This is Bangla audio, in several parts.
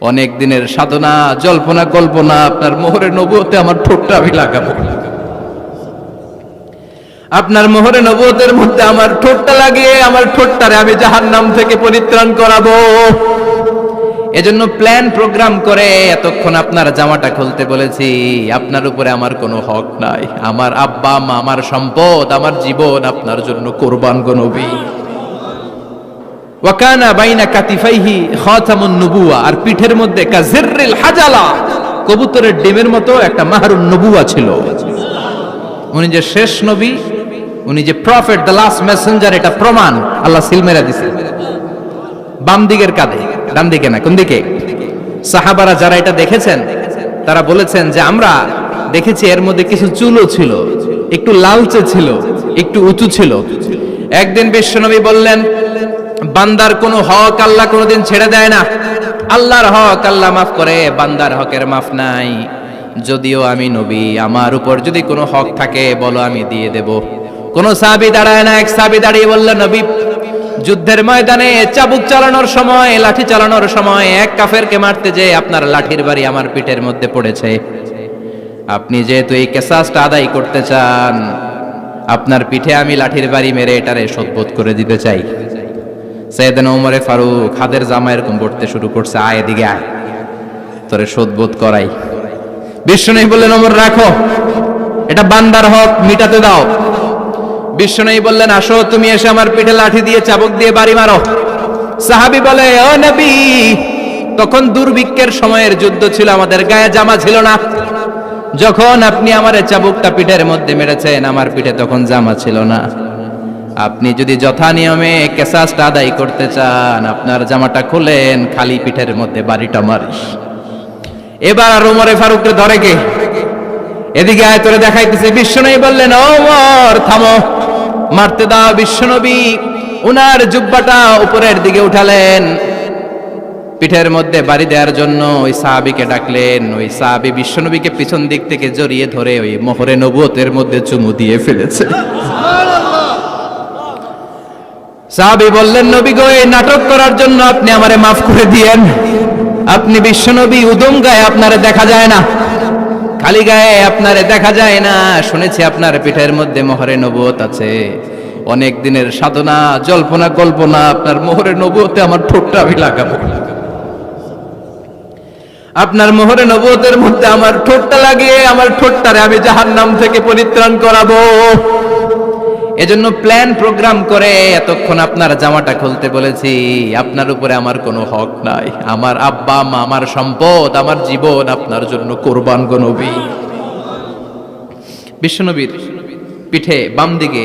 অনেক দিনের সাধনা, জল্পনা কল্পনা, আপনার মোহরে নবুয়তে আমার ঠোঁটটা আমি লাগাবো, আপনার মোহরে নবুয়তের মধ্যে আমার ঠোঁটটা লাগিয়ে আমার ঠোঁটটারে আমি জাহান্নাম থেকে পরিত্রাণ করাবো। এজন্য প্ল্যান প্রোগ্রাম করে এতক্ষণ আপনার জামাটা খুলতে বলেছি। আপনার উপরে আমার কোনো হক নাই। আমার আব্বা মা, আমার সম্পদ, আমার জীবন আপনার জন্য কোরবান গো নবী। ওয়াকানা বাইনা কাতিফাইহি খাতামুন নবুওয়া, আর পিঠের মধ্যে কাজিররিল হাজালা, কবুতরের ডিমের মতো একটা মাহরুন নবুওয়া ছিল। উনি যে শেষ নবী, উনি যে প্রফেট, দ্য লাস্ট মেসেঞ্জার, এটা প্রমাণ আল্লাহ সিল মেরা দিছে বাম দিকের কাঁধে, ডান দিকে না। কোন দিকে? সাহাবারা যারা এটা দেখেছেন তারা বলেছেন যে আমরা দেখেছি এর মধ্যে কিছু চুলও ছিল, একটু লালচে ছিল, একটু উঁচু ছিল। একদিন বিশ্বনবী বললেন, বান্দার কোনো হক আল্লাহ কোনোদিন ছেড়ে দেয় না। আল্লাহর হক আল্লাহ মাফ করে, বান্দার হকের মাফ নাই। যদিও আমি নবী, আমার উপর যদি কোনো হক থাকে বলো, আমি দিয়ে দেব। কোন সাহাবী দাঁড়ায় না। এক সাহাবী দাঁড়িয়ে বললেন, নবী, যুদ্ধের ময়দানে চাবুক চালানোর সময়, লাঠি চালানোর সময় এক কাফেরকে মারতে যে আপনার লাঠির বাড়ি আমার পিঠের মধ্যে পড়েছে। আপনি যেহেতু এই কেসাসটা আদায় করতে চান, আপনার পিঠে আমি লাঠির বাড়ি মেরে এটারে শোধবোধ করে দিতে চাই। সাইয়েদনা ওমরে ফারুক হাতের জামা এরকম পড়তে শুরু করছে, আয় এদিকে আয়, তোরে শোধবোধ করাই। বিশ্বনবী বললেন, ওমর রাখো, এটা বান্দার হক, মিটাতে দাও। বিশ্বনবী বললেন, আসো, তুমি এসে আমার পিঠে লাঠি দিয়ে চাবুক দিয়ে বাড়ি মারো। সাহাবী বলে, ও নবী, তখন দুর্ভিক্ষের সময়ের যুদ্ধ ছিল, আমাদের গায়ে জামা ছিল না। যখন আপনি আমার চাবুকটা পিঠের মধ্যে মেরেছেন, আমার পিঠে তখন জামা ছিল না। আপনি যদি যথা নিয়মে কেসাসটা আদায় করতে চান, আপনার জামাটা খুলেন, খালি পিঠের মধ্যে বাড়িটা মারিস। এবার আর ওমরে ফারুককে ধরে কে? এদিকে আয়, তোরে দেখাইতেছে। বিশ্বনবী বললেন, ওমর থামো, মারতে দাও। বিশ্বনবী উনার জুব্বাটা উপরের দিকে উঠালেন, পিঠের মধ্যে বাড়ি দেওয়ার জন্য ওই সাহাবীকে ডাকলেন। ওই সাহাবী বিশ্বনবীকে পিছন দিক থেকে জড়িয়ে ধরে ওই মোহরে নবুয়তের মধ্যে চুমু দিয়ে ফেলেছে। সাহাবী বললেন, নবী গো, এই নাটক করার জন্য আপনি আমারে মাফ করে দিয়েন। আপনি বিশ্বনবী, উদম গায়ে আপনারে দেখা যায় না, খালি গায়ে আপনারে দেখা যায় না। শুনেছি আপনার পিঠের মধ্যে মোহরে নবুয়ত আছে। অনেক দিনের সাধনা, জল্পনা কল্পনা, আপনার মোহরে নবুয়তে আমার ঠোঁটটা আমি লাগাবো, আপনার মোহরে নবুয়তের মধ্যে আমার ঠোঁটটা লাগিয়ে আমার ঠোঁটটারে আমি জাহান্নাম থেকে পরিত্রাণ করাবো। এজন্য প্ল্যান প্রোগ্রাম করে এতক্ষণ আপনার জামাটা খুলতে বলেছি। আপনার উপরে আমার কোনো হক নাই। আমার আব্বা মা, আমার সম্পদ, আমার জীবন আপনার জন্য কোরবান গো নবী। বিশ্বনবীর পিঠে বাম দিকে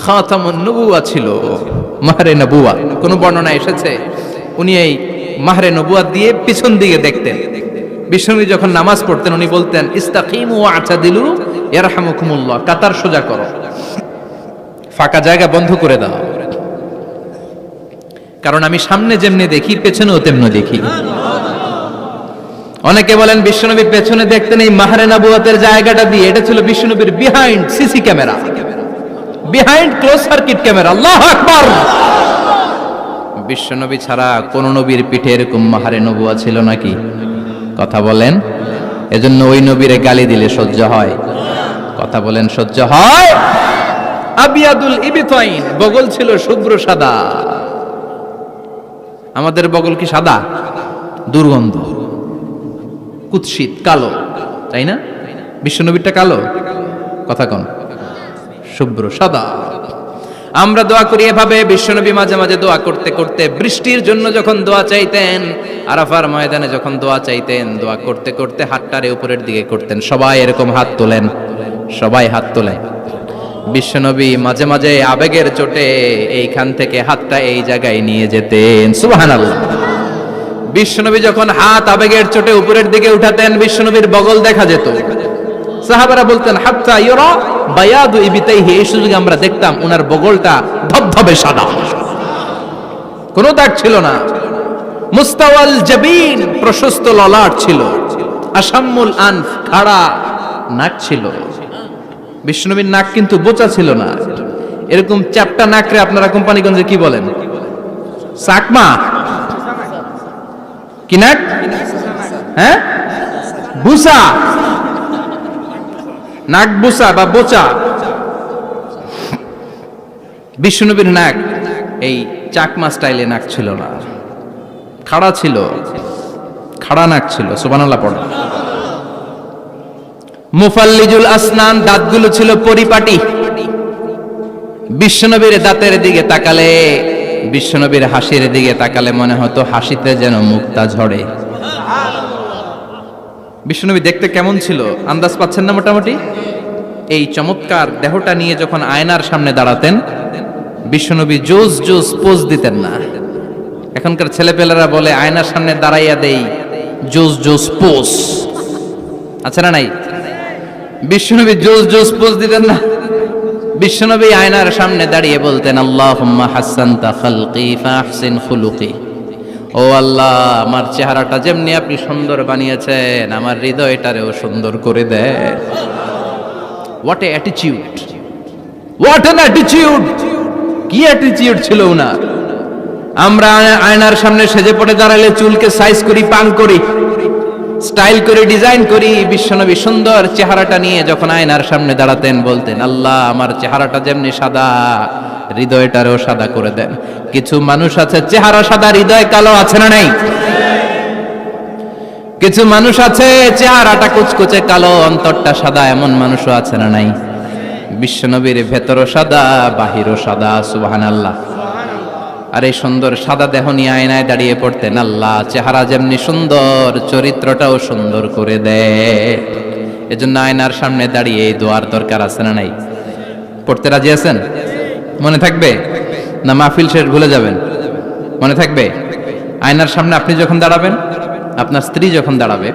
খাতামুন নবুওয়া ছিল, মাহরে নবুওয়া। কোন বর্ণনা এসেছে উনি এই মাহরে নবুওয়া দিয়ে পিছন দিকে দেখতেন। বিশ্বনবী যখন নামাজ পড়তেন উনি বলতেন, ইস্তাকিমু ওয়া'তাদিলু ইয়ারহামুকুমুল্লাহ, কাতার সোজা করো, ফাঁকা জায়গা বন্ধ করে দাও। কারণ আমি সামনে যেমনি দেখি, পেছনেও তেমনি দেখি। অনেকে বলেন বিশ্বনবী পেছনে দেখতেন এই মাহরে নবুয়তের জায়গাটা দিয়ে। এটা ছিল বিশ্বনবীর behind CC camera, behind close circuit camera. আল্লাহু আকবার। বিশ্বনবী ছাড়া কোন নবীর পিঠে এরকম মাহরে নবুয়া ছিল নাকি? কথা বলেন। এজন্য ওই নবীরে গালি দিলে সহ্য হয়? কথা বলেন, সহ্য হয়? আবিয়াদুল ইবতাইন, বগল ছিল শুভ্র সাদা। আমাদের বগল কি সাদা? দুর্গন্ধ, কুৎসিত, কালো, তাই না? বিশ্বনবীরটা কালো? কথা কন, শুভ্র সাদা। আমরা দোয়া করি এভাবে। বিশ্বনবী মাঝে মাঝে দোয়া করতে করতে, বৃষ্টির জন্য যখন দোয়া চাইতেন, আরাফার ময়দানে যখন দোয়া চাইতেন, দোয়া করতে করতে হাতটারে উপরের দিকে করতেন। সবাই এরকম হাত তোলেন, সবাই হাত তোলেন। বিশ্বনবী মাঝে মাঝে আবেগের চোটে এইখান থেকে হাতটা এই জায়গায় নিয়ে যেতেন। সুবহানাল্লাহ। বিশ্বনবী যখন হাত আবেগের চোটে উপরের দিকে উঠাতেন, বিশ্বনবীর বগল দেখা যেত। সাহাবারা বলতেন, হাত্তা ইউরা বায়াদু ইবতাইহি, এই সুযোগে আমরা দেখতাম ওনার বগলটা ধবধবে সাদা, কোনো দাগ ছিল না। মুস্তাওয়াল জাবিন, প্রশস্ত ললাট ছিল। আসাম্মুল আনফ, খাড়া নাক ছিল। বিশ্বনবীর নাক কিন্তু বোচা ছিল না। এরকম চ্যাপটা নাকরে আপনারা কোম্পানিগঞ্জে কি বলেন? চাকমা। কি নাক? হ্যাঁ, বুসা, নাক বুসা বা বোচা। বিশ্বনবীর নাক এই চাকমা স্টাইলে নাক ছিল না, খাড়া ছিল, খাড়া নাক ছিল। সুবহানাল্লাহ পড়ো। মুফাল্লিজুল আসনান, দাঁতগুলো ছিল পরিপাটি। বিশ্বনবীর দাঁতের দিকে তাকালে, বিশ্বনবীর হাসির দিকে তাকালে মনে হতো হাসিতে যেন মুক্তা ঝরে। বিশ্বনবী দেখতে কেমন ছিল আন্দাজ পাচ্ছেন না মোটামুটি? এই চমৎকার দেহটা নিয়ে যখন আয়নার সামনে দাঁড়াতেন, বিশ্বনবী জোস জোস পোজ দিতেন না। এখনকার ছেলেপেলেরা বলে আয়নার সামনে দাঁড়াইয়া দেই জোস জোস পোজ, আছে না নাই? বিশ্বনবী জোস জোস পোজ দিতেন না। বিশ্বনবী আয়নার সামনে দাঁড়িয়ে বলতেন, আল্লাহুম্মা হাসানতা খালকি ফাহসিন খুলুকি। ও আল্লাহ, আমার চেহারাটা যেমনি আপনি সুন্দর বানিয়েছেন, আমার হৃদয়টারেও সুন্দর করে দেন। What a attitude, what an attitude! কি অ্যাটিটিউড ছিল উনার! আমরা আয়নার সামনে সেজে পড়ে দাঁড়ালে চুলকে সাইজ করি, পাং করি, স্টাইল করে, ডিজাইন করি। বিশ্বনবী সুন্দর চেহারাটা নিয়ে যখন আয়নার সামনে দাঁড়াতেন বলতেন, আল্লাহ, আমার চেহারাটা যেমনি সাদা, হৃদয়টারও সাদা করে দেন। কিছু মানুষ আছে চেহারা সাদা, হৃদয় কালো, আছে না নাই? কিছু মানুষ আছে চেহারাটা কুচকুচে কালো, অন্তরটা সাদা, এমন মানুষও আছে না নাই? বিশ্বনবীর ভেতরও সাদা, বাহিরও সাদা। সুবহানাল্লাহ। আর এই সুন্দর সাদা দেহ নিয়ে আয়নায় দাঁড়িয়ে পড়তেন, আল্লাহ, চেহারা যেমনি সুন্দর, চরিত্রটাও সুন্দর করে দেয়। এজন্য আয়নার সামনে দাঁড়িয়ে এই দোয়ার দরকার, আছে না নাই? পড়তে রাজি আছেন? মনে থাকবে না মাহফিল শেষ ভুলে যাবেন? মনে থাকবে? আয়নার সামনে আপনি যখন দাঁড়াবেন, আপনার স্ত্রী যখন দাঁড়াবে,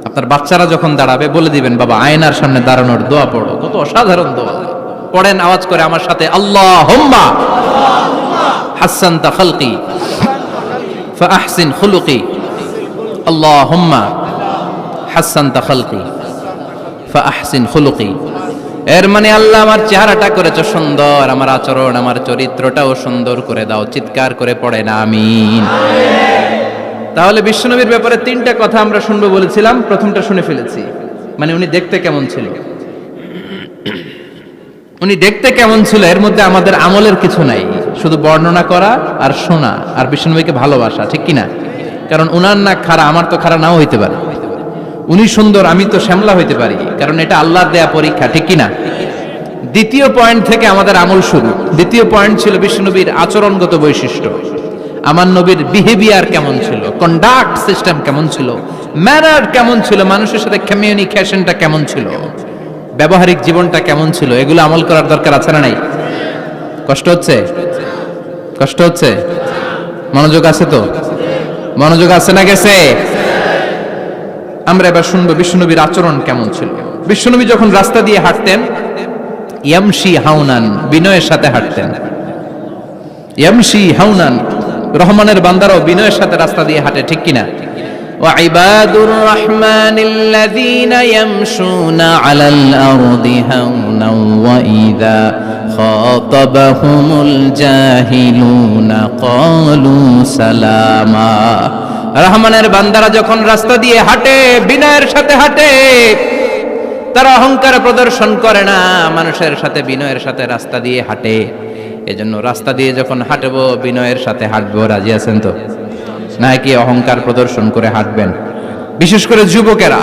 আপনার বাচ্চারা যখন দাঁড়াবে, বলে দিবেন, বাবা, আয়নার সামনে দাঁড়ানোর দোয়া পড়ো। কত অসাধারণ দোয়া! পড়েন আওয়াজ করে আমার সাথে, আল্লাহুম্মা হাসানতা খালকি ফাহসিন খুলুকি। আল্লাহুম্মা হাসানতা খালকি ফাহসিন খুলুকি। এর মানে, আল্লাহ, আমার চেহারাটা করেছো সুন্দর, আমার আচরণ, আমার চরিত্রটাও সুন্দর করে দাও। চিৎকার করে পড়েন আমিন। তাহলে বিশ্বনবীর ব্যাপারে তিনটা কথা আমরা শুনবো বলেছিলাম, প্রথমটা শুনে ফেলেছি। মানে উনি দেখতে কেমন ছিল, উনি দেখতে কেমন ছিল, এর মধ্যে আমাদের আমলের কিছু নাই, শুধু বর্ণনা করা আর শোনা আর বিশ্বনবীকে ভালোবাসা, ঠিক কিনা? কারণ উনার না খাড়া, আমার তো খাড়া নাও হইতে পারে। উনি সুন্দর, আমি তো শ্যামলা হইতে পারি, কারণ এটা আল্লাহর দেয়া পরীক্ষা, ঠিক কিনা? দ্বিতীয় পয়েন্ট থেকে আমাদের আমল শুরু। দ্বিতীয় পয়েন্ট ছিল বিশ্বনবীর আচরণগত বৈশিষ্ট্য। আমার নবীর বিহেভিয়ার কেমন ছিল, কন্ডাক্ট সিস্টেম কেমন ছিল, ম্যানার কেমন ছিল, মানুষের সাথে কমিউনিকেশনটা কেমন ছিল, ব্যবহারিক জীবনটা কেমন ছিল, এগুলো আমল করার দরকার, আছে না নাই? কষ্ট হচ্ছে? কষ্ট হচ্ছে? মনোযোগ আছে তো? মনোযোগ আছে না গেছে? আমরা এবার শুনবো বিশ্বনবীর আচরণ কেমন ছিল। বিশ্বনবী যখন রাস্তা দিয়ে হাঁটতেন, ইয়ামশি হাউনান, বিনয়ের সাথে হাঁটতেন। ইয়ামশি হাউনান, রহমানের বান্দারাও বিনয়ের সাথে রাস্তা দিয়ে হাঁটে, ঠিক কিনা? ওয়া ইবাদুর রাহমানিল্লাযীনা ইয়ামশুনা আলাল আরদি হাওনান ওয়া ইযা খাতাবাহুমুল জাহিলুনা ক্বালু সালামা। রহমানের বান্দারা যখন রাস্তা দিয়ে হাঁটে, বিনয়ের সাথে হাঁটে, তারা অহংকার প্রদর্শন করে না, মানুষের সাথে বিনয়ের সাথে রাস্তা দিয়ে হাঁটে। এজন্য রাস্তা দিয়ে যখন হাঁটবো, বিনয়ের সাথে হাঁটবো। রাজি আছেন তো? নাকি অহংকার প্রদর্শন করে হাঁটবেন? বিশেষ করে যুবকেরা,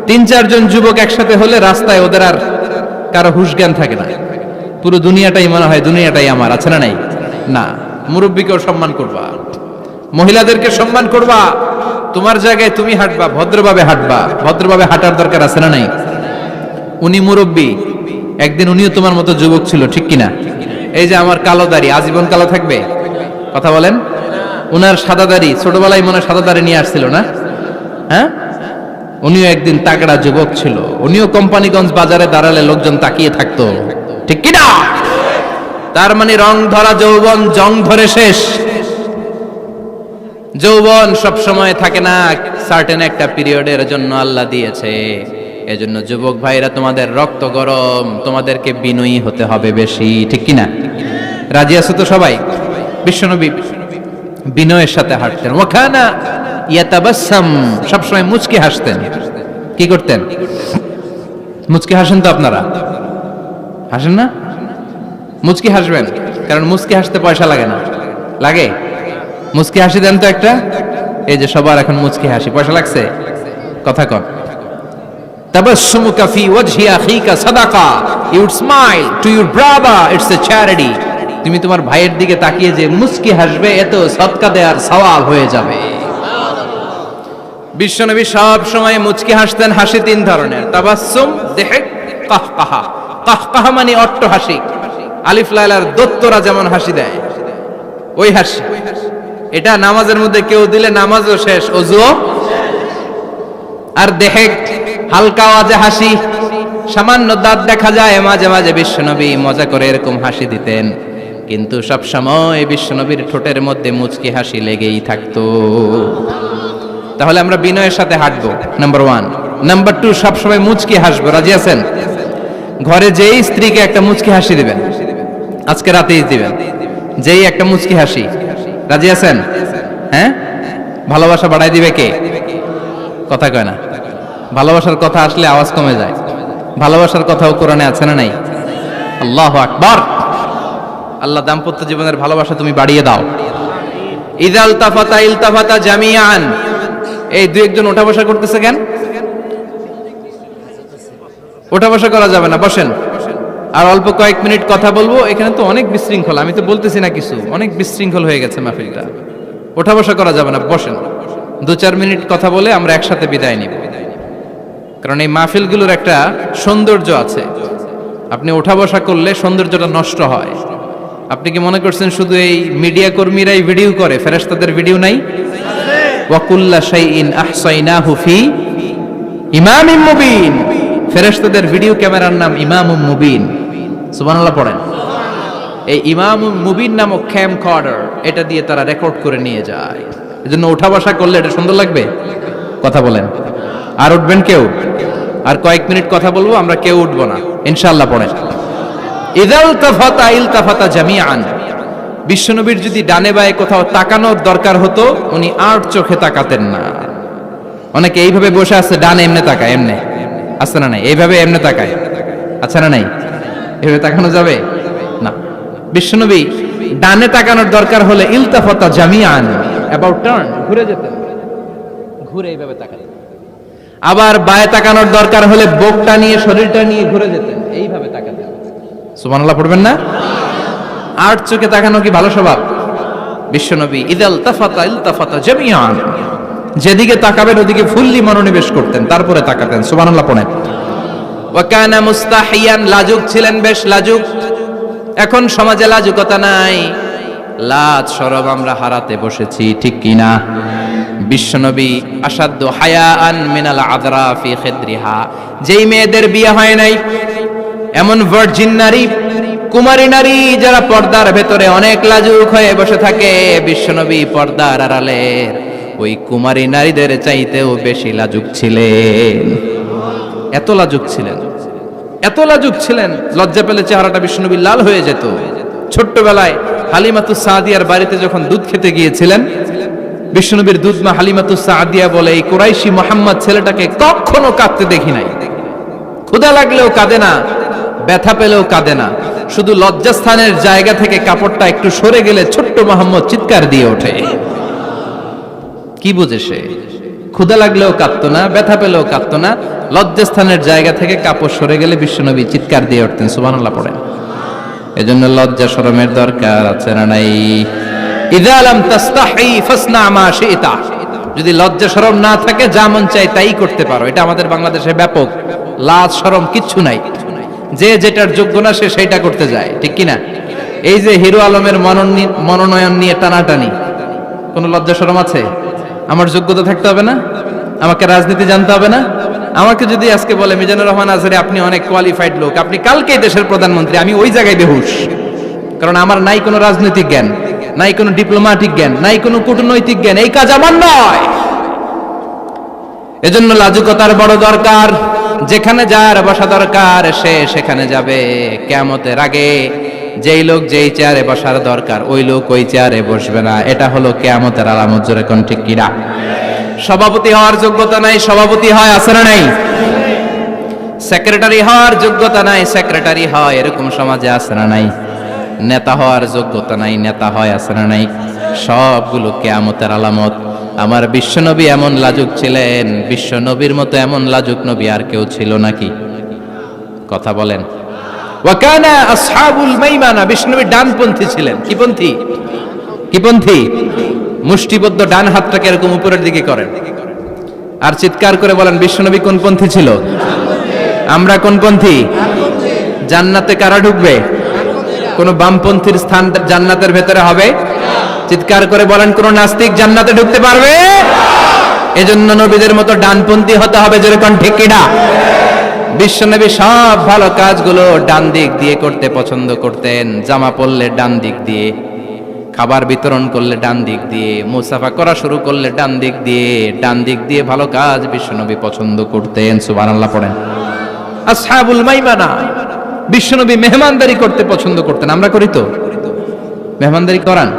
3-4 জন যুবক একসাথে হলে রাস্তায় ওদের আর কারো হুঁশ জ্ঞান থাকে না, পুরো দুনিয়াটাই মনে হয় দুনিয়াটাই আমার, আছে না নাই? না, মুরব্বীকেও সম্মান করবা, মহিলাদেরকে সম্মান করবা, তোমার জায়গায় তুমি হাঁটবা, ভদ্রভাবে হাঁটবা। ভদ্রভাবে হাঁটার দরকার, আছে না নাই? উনি মুরব্বী, একদিন উনিও তোমার মতো যুবক ছিল, ঠিক কিনা? এই যে আমার কালো দাড়ি, আজীবন কালো থাকবে? কথা বলেন। উনার সাদা দাড়ি, ছোটবেলায় মনে সাদা দাড়ি নিয়ে আসছিল না? হ্যাঁ, উনিও একদিন তাগড়া যুবক ছিল, উনিও কোম্পানিগঞ্জ বাজারে দাঁড়ালে লোকজন তাকিয়ে থাকতো, ঠিক কিনা? তার মানে রং ধরা যৌবন জং ধরে শেষ। যৌবন সব সময় থাকে না, সার্টেন একটা পিরিয়ডের জন্য আল্লাহ দিয়েছে। এজন্য যুবক ভাইরা, তোমাদের রক্ত গরম, তোমাদেরকে বিনয়ী হতে হবে বেশি, ঠিক কিনা? রাজি আছো তো সবাই? বিশ্বনবী বিনয়ের সাথে হাঁটতেন। ওয়াকানা ইয়াতাবাসসাম, সবসময় মুচকি হাসতেন। কি করতেন? মুচকি হাসেন তো আপনারা? হাসেন না? মুচকি হাসবেন, কারণ মুচকি হাসতে পয়সা লাগে না। লাগে? মুচকি হাসি দেন তো একটা। এই যে সবার এখন মুচকি হাসি, পয়সা লাগছে? কথা কন। তাবাসসুমুকা ফি ওয়াজহি আখিকা সাদাকা, you would smile to your brother, it's a charity. তুমি তোমার ভাইয়ের দিকে তাকিয়ে যে মুচকি হাসবে, এত সদকা দেওয়ার সওয়াব হয়ে যাবে। বিশ্বনবী সব সময় মুচকি হাসতেন। হাসি তিন ধরনের, তাবাসসুম, দিহক, কাহকাহা। কাহকাহা মানে অট্ট হাসি, আলিফ লাইলার দত্তরা যেমন হাসি দেয় ওই হাসি। এটা নামাজের মধ্যে কেউ দিলে নামাজও শেষ, ওযুও। আর দিহক, হালকা আওয়াজে হাসি, সামান্য দাঁত দেখা যায় মাঝে মাঝে। বিশ্বনবী মজা করে এরকম হাসি দিতেন, কিন্তু সব সময় বিশ্বনবীর ঠোঁটের মধ্যে মুচকি হাসি লেগেই থাকতো। তাহলে আমরা বিনয়ের সাথে হাঁটবো, নাম্বার 1। নাম্বার 2, সবসময় মুচকি হাসবো। রাজি আছেন? ঘরে যেই স্ত্রীকে একটা মুচকি হাসি দিবেন, আজকে রাতেই দিবেন, যেই একটা মুচকি হাসি। রাজি আছেন? হ্যাঁ? ভালোবাসা বাড়াই দিবে কে? কথা কয় না। ভালোবাসার কথা আসলে আওয়াজ কমে যায়। ভালোবাসার কথাও কোরআনে আছে না নাই? আল্লাহু আকবার। আল্লাহ দাম্পত্য জীবনের ভালোবাসা তুমি বাড়িয়ে দাও। ইদাল তাফাতা ইলতাফাতা জামিআন। এই দুই একজন ওঠা বসা করতেছে কেন? ওঠা বসা করা যাবে না, বসেন। আর অল্প কয়েক মিনিট কথা বলবো। এখানে তো অনেক বিশৃঙ্খলা, আমি তো বলতেছি না কিছু, অনেক বিশৃঙ্খল হয়ে গেছে মাহফিলটা। ওঠা বসা করা যাবে না, বসেন। 2-4 মিনিট কথা বলে আমরা একসাথে বিদায় নিব। কারণ এই মাহফিলগুলোর একটা সৌন্দর্য আছে, আপনি ওঠা বসা করলে সৌন্দর্যটা নষ্ট হয়। আপনি কি মনে করছেন শুধু এই মিডিয়া কর্মীরাই ভিডিও করে, ফেরেশতাদের ভিডিও নাই? ওয়া কুল্লা শাইইন আহসাইনাহু ফি ইমামিম মুবিন। ফেরেশতাদের ভিডিও ক্যামেরার নাম ইমামুম মুবিন। সুবহানাল্লাহ পড়েন। এই ইমামুম মুবিন নামক ক্যামকর্ডার, এটা দিয়ে তারা রেকর্ড করে নিয়ে যায়। এজন্য ওঠা বসা করলে এটা সুন্দর লাগবে। কথা বলেন। আর উঠবেন কেউ? আর কয়েক মিনিট কথা বলবো, আমরা কেউ উঠবো না ইনশাআল্লাহ। পড়েন। ইদাল তাফাতা ইলতাফাতা জামিআন। বিশ্বনবীর যদি ডানে বায়ে কোথাও তাকানোর দরকার হতো, উনি আর চোখে তাকাতেন না। অনেকে এইভাবে বসে আছে, ডানে এমনে তাকায়, এমনে আছে না নাই? এইভাবে এমনে তাকায়, আছে না নাই? এইভাবে তাকানো যাবে না। বিশ্বনবী ডানে তাকানোর দরকার হলে ইলতাফাতা জামিআন, অ্যাবাউট টার্ন, ঘুরে যেতেন, ঘুরে এইভাবে তাকাতেন। আবার বায়ে তাকানোর দরকার হলে বুকটা নিয়ে, শরীরটা নিয়ে ঘুরে যেতেন, এইভাবে তাকাতেন। সুবহানাল্লাহ পড়বেন না? আর চোখে তাকানো কি ভালো স্বভাব? বিশ্বনবী ইদাল তাফাতা ইলতাফাতা জামিআন, যেদিকে তাকাবেন ওদিকে ফুল্লি মনোনিবেশ করতেন, তারপরে তাকাতেন। সুবহানাল্লাহ পড়েন। ওয়া কানা মুস্তাহিয়ান, লাজুক ছিলেন, বেশ লাজুক। এখন সমাজে লাজুকতা নাই, লাজ শরম আমরা হারাতে বসেছি, ঠিক কি না? বিশ্বনবী আসাদ্দু হায়াআন মিনাল আযরা ফি খিদরিহা, যেই মেয়েদের বিয়ে হয় নাই, এমন ভার্জিন নারী, কুমারী নারী যারা পর্দার ভেতরে অনেক লাজুক হয়ে বসে থাকে, বিশ্বনবী পর্দার আড়ালের ওই কুমারী নারীদের চাইতেও বেশি লাজুক ছিলেন। এত লাজুক ছিলেন, এত লাজুক ছিলেন, লজ্জা পেলে চেহারাটা বিশ্বনবী লাল হয়ে যেত। ছোট্টবেলায় হালিমাতুস সাদিয়ার বাড়িতে যখন দুধ খেতে গিয়েছিলেন, বিশ্বনবীর দুধমা হালিমাতুস সাদিয়া বলে, এই কুরাইশি মোহাম্মদ ছেলেটাকে কখনো কাঁদতে দেখি নাই। ক্ষুধা লাগলেও কাঁদে না, ব্যথা পেলেও কাঁদে না, শুধু লজ্জাস্থানের জায়গা থেকে কাপড়টা একটু সরে গেলে ছোট্ট মোহাম্মদ চিৎকার দিয়ে ওঠে। কি বুঝে সে? ক্ষুধা লাগলেও কাঁদতো না, ব্যথা পেলেও কাঁদতো না, লজ্জাস্থানের জায়গা থেকে কাপড় সরে গেলে বিশ্বনবী চিৎকার দিয়ে উঠতেন। সুবহানাল্লাহ পড়েন। এজন্য লজ্জা শরমের দরকার আছে না নাই? ইযা লাম তাস্তাহি ফাসনা মা শি'তা, যদি লজ্জা শরম না থাকে যা মন চায় তাই করতে পারো। এটা আমাদের বাংলাদেশে ব্যাপক। লাজ শরম কিচ্ছু নাই, যে যেটার যোগ্য না সে সেইটা করতে যায়, ঠিক কি না? এই যে হিরো আলমের মনোনয়ন নিয়ে টানাটানি, কোনো লজ্জা শরম আছে? আমার যোগ্যতা থাকতে হবে না? আমাকে রাজনীতি জানতে হবে না? আমাকে যদি আজকে বলে মিজানুর রহমান আজহারী আপনি অনেক কোয়ালিফাইড লোক, আপনি কালকেই দেশের প্রধানমন্ত্রী, আমি ওই জায়গায় বেহুশ, কারণ আমার নাই কোনো রাজনৈতিক জ্ঞান, নাই কোনো ডিপ্লোম্যাটিক জ্ঞান, নাই কোনো কূটনৈতিক জ্ঞান, এই কাজ আমার নয়। এজন্য লাজুকতার বড় দরকার। যেখানে যার বসা দরকার সে সেখানে যাবে। কিয়ামতের আগে যেই লোক যেই চেয়ারে বসার দরকার ওই লোক ওই চেয়ারে বসবে না। এটা হলো কিয়ামতের আলামত। জোরে কোন ঠিক কিনা? সভাপতি হওয়ার যোগ্যতা নাই, সভাপতি হয়, আছে না নাই? সেক্রেটারি হওয়ার যোগ্যতা নাই, সেক্রেটারি হয়, এরকম সমাজে আছে না নাই? নেতা হওয়ার যোগ্যতা নাই, নেতা হয়, আছে না নাই? সবগুলো কিয়ামতের আলামত। আমার বিশ্বনবী এমন লাজুক ছিলেন, বিশ্বনবীর মতো এমন লাজুক নবী আর কেউ ছিল নাকি? কথা বলেন। ওয়া কানা আসহাবুল মাইমানা, বিশ্বনবী ডানপন্থী ছিলেন। কি পন্থী? কি পন্থী? মুষ্টিবদ্ধ ডান হাতটাকে এরকম উপরের দিকে করেন আর চিৎকার করে বলেন, বিশ্বনবী কোন পন্থী ছিল? আমরা কোন পন্থী? জান্নাতে কারা ঢুকবে? কোন বামপন্থীর স্থান জান্নাতের ভেতরে হবে? চিৎকার করে বলেন, কোন নাস্তিক জান্নাতে ঢুকতে পারবে? এজন্য নবীদের মতো ডানপন্থী হতে হবে, যেরকম ঠিক কিনা? বিশ্বনবী সব ভালো কাজগুলো ডান দিক দিয়ে করতে পছন্দ করতেন। জামা পরলে ডান দিক দিয়ে, খাবার বিতরণ করলে ডান দিক দিয়ে, মুসাফা করা শুরু করলে ডান দিক দিয়ে, ডান দিক দিয়ে ভালো কাজ বিশ্বনবী পছন্দ করতেন। সুবহানাল্লাহ পড়েন। আসহাবুল মাইমানা, বিশ্বনবী মেহমানদারি করতে পছন্দ করতেন। আমরা করি তো? মেহমানদারি করান?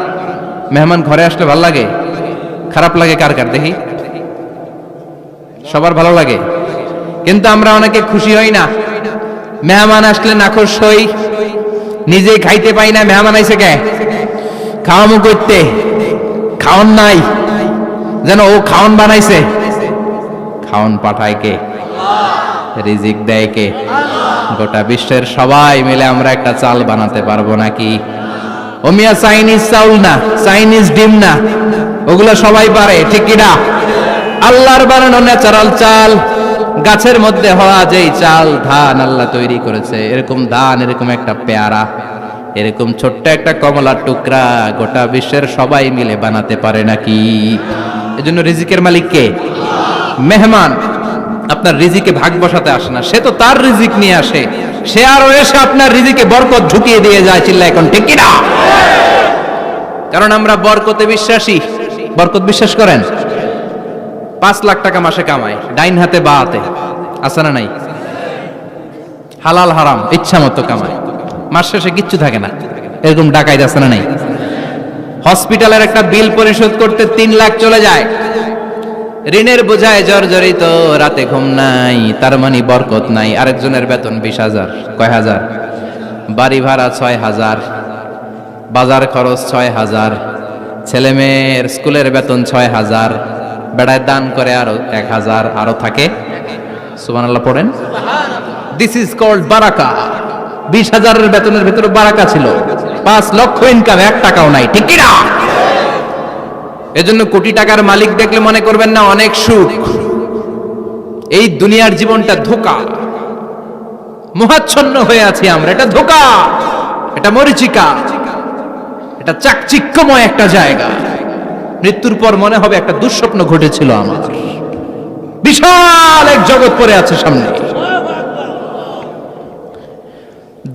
মেহমান ঘরে আসলে ভালো লাগে? খারাপ লাগে কার কার দেখি? সবার ভালো লাগে, কিন্তু আমরা অনেকে খুশি হই না। মেহমান আসলে নাখোশ হই, নিজেই খাইতে পাই না। মেহমান আইছে কে? খাওয়ামু করতে, খাওন নাই, যেন ও খাওন বানাইছে। খাওন পাঠায় কে? রিজিক দেয় কে? গোটা বিশ্বের সবাই মিলে আমরা একটা চাল বানাতে পারবো নাকি? ওমিয়া চাইনিজ চাউল না, চাইনিজ ডিম না, ওগুলো সবাই পারে, ঠিক কিনা? আল্লাহর বানানো ন্যাচারাল চাল, গাছের মধ্যে হওয়া যেই চাল, ধান আল্লাহ তৈরি করেছে, এরকম ধান, এরকম একটা পেয়ারা, এরকম ছোট্ট একটা কমলার টুকরা গোটা বিশ্বের সবাই মিলে বানাতে পারে নাকি? এজন্য রিজিকের মালিক কে? মেহমান আপনার রিজিকে ভাগ বসাতে আসে না, সে তো তার রিজিক নিয়ে আসে, সে আরো এসে আপনার রিজিকে বরকত ঢুকিয়ে দিয়ে যায়। চিল্লা এখন ঠিক কিনা? কারণ আমরা বরকতে বিশ্বাসী। বরকত বিশ্বাস করেন? 5 লাখ টাকা মাসে কামায়, ডাইন হাতে বা হাতে, আছে না নাই? হালাল হারাম ইচ্ছা মতো কামায়, মাস শেষে কিচ্ছু থাকে না, এরকম ডাকাইত আছে না নাই? হসপিটালের একটা বিল পরিশোধ করতে 3 লাখ চলে যায়, ঋণের বোঝায় জর্জরিত, রাতে ঘুম নাই, তার মানে বরকত নাই। আরেকজনের বেতন 20,000, কয় হাজার? বাড়ি ভাড়া 6,000, বাজার খরচ 6,000, ছেলে মেয়ের স্কুলের বেতন 6,000, বেড়ায় দান করে আরো 1,000, আরো থাকে। সুবহানাল্লাহ পড়েন। দিস ইজ কল্ড বারাকা। 20,000-এর বেতনের ভেতরে বারাকা ছিল। 5 লক্ষ ইনকাম, 1 টাকাও নাই, ঠিক কিনা? এজন্য কোটি টাকার মালিক দেখলে মনে করবেন না অনেক সুখ। এই দুনিয়ার জীবনটা ধোঁকা, মোহাচ্ছন্ন হয়ে আছি আমরা। এটা ধোঁকা, এটা মরিচিকা, এটা চাকচিক্যময় একটা জায়গা। মৃত্যুর পর মনে হবে একটা দুঃস্বপ্ন ঘটেছিল আমার, বিশাল এক জগৎ পড়ে আছে সামনে।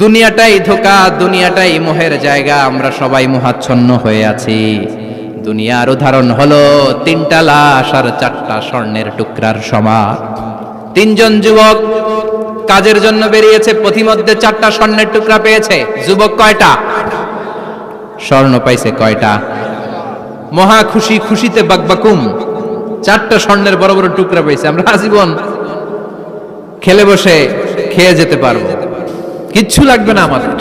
দুনিয়াটাই ধোঁকা, দুনিয়াটাই মোহের জায়গা, আমরা সবাই মোহাচ্ছন্ন হয়ে আছি। দুনিয়ার উদাহরণ হলো 3টা লাশ আর 4টা স্বর্ণের টুকরার সমান। 3 জন যুবক কাজের জন্য বেরিয়েছে, পথিমধ্যে 4টা স্বর্ণের টুকরা পেয়েছে। যুবক কয়টা? স্বর্ণ পাইছে কয়টা? মহা খুশি, খুশিতে বাকবাকুম, 4টা স্বর্ণের বড় বড় টুকরা পাইছে। আমরা আজীবন খেলে বসে খেয়ে যেতে পারবো, কিচ্ছু লাগবে না আমাদের।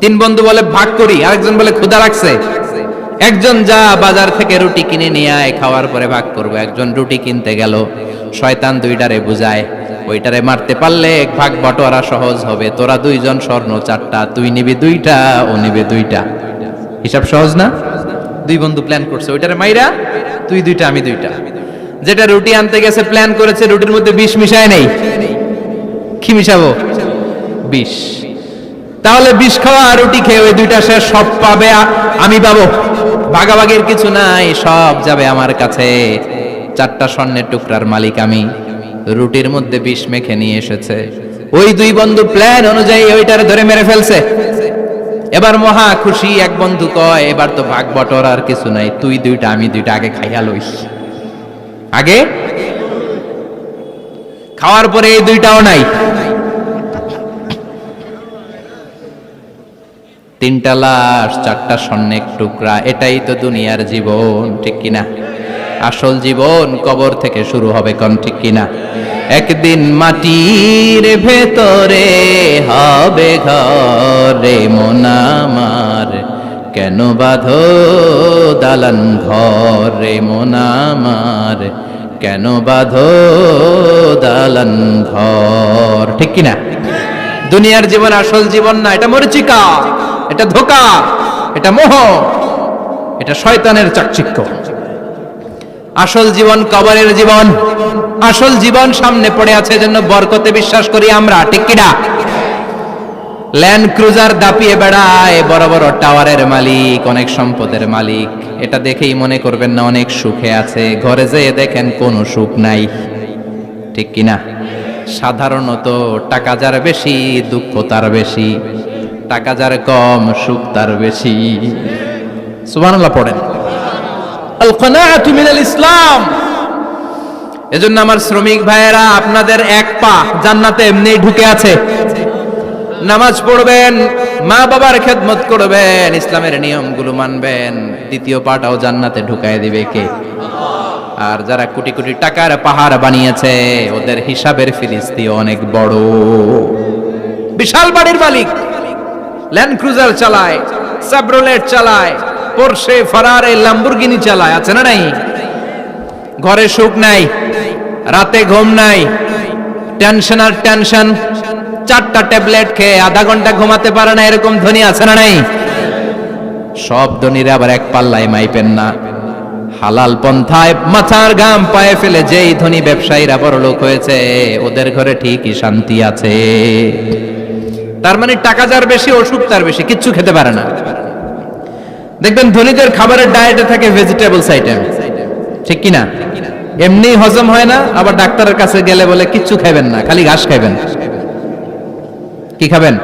3 বন্ধু বলে ভাগ করি, আরেকজন বলে ক্ষুধা লাগছে। একজন যা বাজার থেকে রুটি কিনে নিয়ে আয়, খাওয়ার পরে ভাগ করবো। একজন রুটি কিনতে গেল, শয়তান 2টারে বুঝায়, ওইটারে মারতে পারলে ভাগ বটোয়ারা সহজ হবে। তোরা 2 জন স্বর্ণ 4টা, তুই নিবি 2টা, ও নিবে 2টা। হিসাব সহজ না? 2 বন্ধু প্ল্যান করছে, ওইটারে মাইরা তুই 2টা, আমি 2টা। যেটা রুটি আনতে গেছে প্ল্যান করেছে রুটির মধ্যে বিষ মিশায় নেই, কি মিশাবো? বিষ। তাহলে বিষ খাওয়া রুটি খেয়ে ওই 2টা সে সব পাবে, আমি পাবো। ভাগাভাগির কিছু নাই, সব যাবে আমার কাছে। 4টা স্বর্ণের টুকরার মালিক আমি। রুটির মধ্যে বিষ মেখে নিয়ে এসেছে, ওই 2 বন্ধু প্ল্যান অনুযায়ী ওইটারে ধরে মেরে ফেলছে। এবার মহা খুশি। এক বন্ধু কয়, এবার তো ভাগ বটর আর কিছু নাই, তুই 2টা, আমি 2টা, আগে খাইয়া লইস। আগে খাওয়ার পরে এই 2টাও নাই। 3টা লাশ, 4টা স্বর্ণের টুকরা, এটাই তো দুনিয়ার জীবন, ঠিক কিনা? আসল জীবন কবর থেকে শুরু হবে, কোন ঠিক কিনা? একদিন মাটির ভেতরে হবে ঘর রে মন আমার, কেন বাঁধো দালান ঘর রে মন আমার, কেন বাঁধো দালান ঘর, ঠিক কিনা? দুনিয়ার জীবন আসল জীবন না, এটা মরিচিকা, এটা ধোঁকা, এটা মোহ, এটা শয়তানের চাকচিক্য। আসল জীবন কবরের জীবন, আসল জীবন সামনে পড়ে আছে, জন্য বরকতে বিশ্বাস করি আমরা, ঠিক কিনা? ল্যান্ড ক্রুজার দাপিয়ে বেড়ায়, বড় বড় টাওয়ারের মালিক, অনেক সম্পদের মালিক, এটা দেখেই মনে করবেন না অনেক সুখে আছে, ঘরে যেয়ে দেখেন কোনো সুখ নাই, ঠিক কিনা? সাধারণত টাকা যার বেশি দুঃখ তার বেশি, টাকা যার কম সুখ তার বেশি। সুবহানাল্লাহ পড়েন। আল কানাআতু মিনাল ইসলাম। এজন্য আমার শ্রমিক ভাইয়েরা, আপনাদের এক পা জান্নাতে এমনিই ঢুকে আছে। নামাজ পড়বেন, মা বাবার খেদমত করবেন, ইসলামের নিয়মগুলো মানবেন, দ্বিতীয় পাটাও জান্নাতে ঢুকায় দিবে কে? আর যারা কোটি কোটি টাকার পাহাড় বানিয়েছে, ওদের হিসাবের ফিরিস্তি অনেক বড়। বিশাল বাড়ির মালিক, ল্যান্ড ক্রুজার চালায়, সাব্রোলেট চালায়, পোরশে, ফারারে, ল্যাম্বরগিনি চালায়, আছে না নাই? ঘরে সুখ নাই, রাতে ঘুম নাই, টেনশন আর টেনশন, 4টা ট্যাবলেট খেয়ে আধা ঘন্টা ঘুমাতে পারে না, এরকম ধনী আছে না নাই? সব ধনীরা আবার এক পাল্লায় মাইপেন না। হালাল পন্থায় মাথার ঘাম পায়ে ফেলে যেই ধনী ব্যবসায়ীরা বড়লোক হয়েছে, ওদের ঘরে ঠিকই শান্তি আছে। তার মানে টাকা যার বেশি, অসুখ তার বেশি, কিচ্ছু খেতে পারে না। দেখবেন ধনীদের খাবারের ডায়েটে থাকে ভেজিটেবলস আইটেম, ঠিক কিনা? এমনি হজম হয় না, আবার ডাক্তারের কাছে গেলে বলে কিচ্ছু খাবেন না, খালি ঘাস খাবেন। কি খাবেন?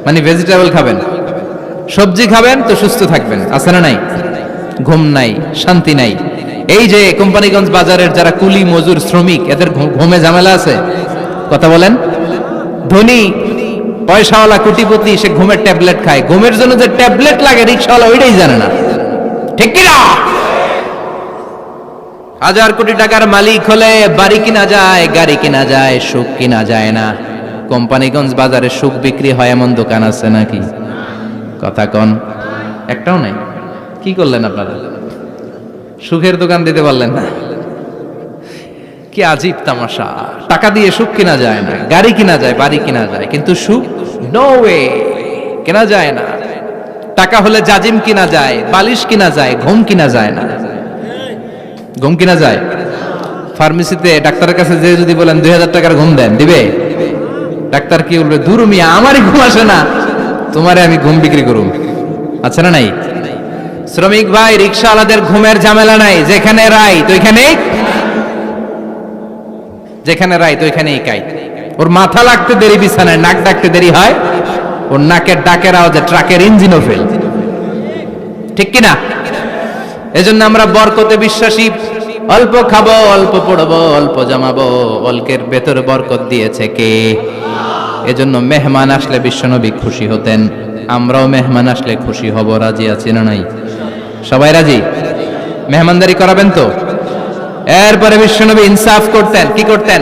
মানে ভেজিটেবল খাবেন, সবজি খাবেন তো সুস্থ থাকবেন, আছে না নাই? ঘুম নাই, শান্তি নাই। এই যে কোম্পানিগঞ্জ বাজারের যারা কুলি মজুর শ্রমিক, এদের ঘুমে ঝামেলা আছে, কথা বলেন। ধনী পয়সাওয়ালা কোটিপতি, সে ঘুমের ট্যাবলেট খায়, ঘুমের জন্য যে ট্যাবলেট লাগে রিকশাওয়ালা ওইটাই জানে না, ঠিক কিনা? 1000 কোটি টাকার মালিক হলে বাড়ি কিনা যায়, গাড়ি কিনা যায়, সুখ কিনা যায় না। কোম্পানিগঞ্জ বাজারে সুখ বিক্রি হয় এমন দোকান আছে নাকি? কথা কন, একটাও নাই। কি করলেন আপনারা? সুখের দোকান দিতে পারলেন না? কি আজীব তামাশা! টাকা দিয়ে সুখ কিনা যায় না, গাড়ি কিনা যায়, বাড়ি কিনা যায়, কিন্তু সুখ নো ওয়ে, কেনা যায় না। টাকা হলে জাজিম কিনা যায়, বালিশ কিনা যায়, ঘুম কিনা যায় না। ঘুম কিনা যায়? ফার্মেসিতে ডাক্তারের কাছে যে যদি বলেন 2000 টাকার ঘুম দেন, দিবে? ডাক্তার কি বলবে? দূর মিয়া, আমারই ঘুম আসে না, তোমারে আমি ঘুম বিক্রি করুম, আছে না নাই? শ্রমিক ভাই, রিকশাওয়ালাদের ঘুমের ঝামেলা নাই, যেখানে রাই তো ওইখানেই, যেখানে রাই তো ওইখানেই কাই। ওর মাথা লাগতে দেরি বিছানায়, নাক ডাকতে দেরি হয়, ওর নাকের ডাকের আওয়াজে ট্রাকের ইঞ্জিনও ফেল, ঠিক কিনা? এজন্য আমরা বরকতে বিশ্বাসী। অল্প খাবো, অল্প পড়বো, অল্প জমাবো, অল্পের ভেতর বরকত দিয়েছে কে? এজন্য মেহমান আসলে বিশ্বনবী খুশি হতেন, আমরাও মেহমান আসলে খুশি হব। রাজি আছি না নাই? সবাই রাজি? মেহমানদারি করাবেন তো? এরপরে বিশ্বনবী ইনসাফ করতেন। কি করতেন?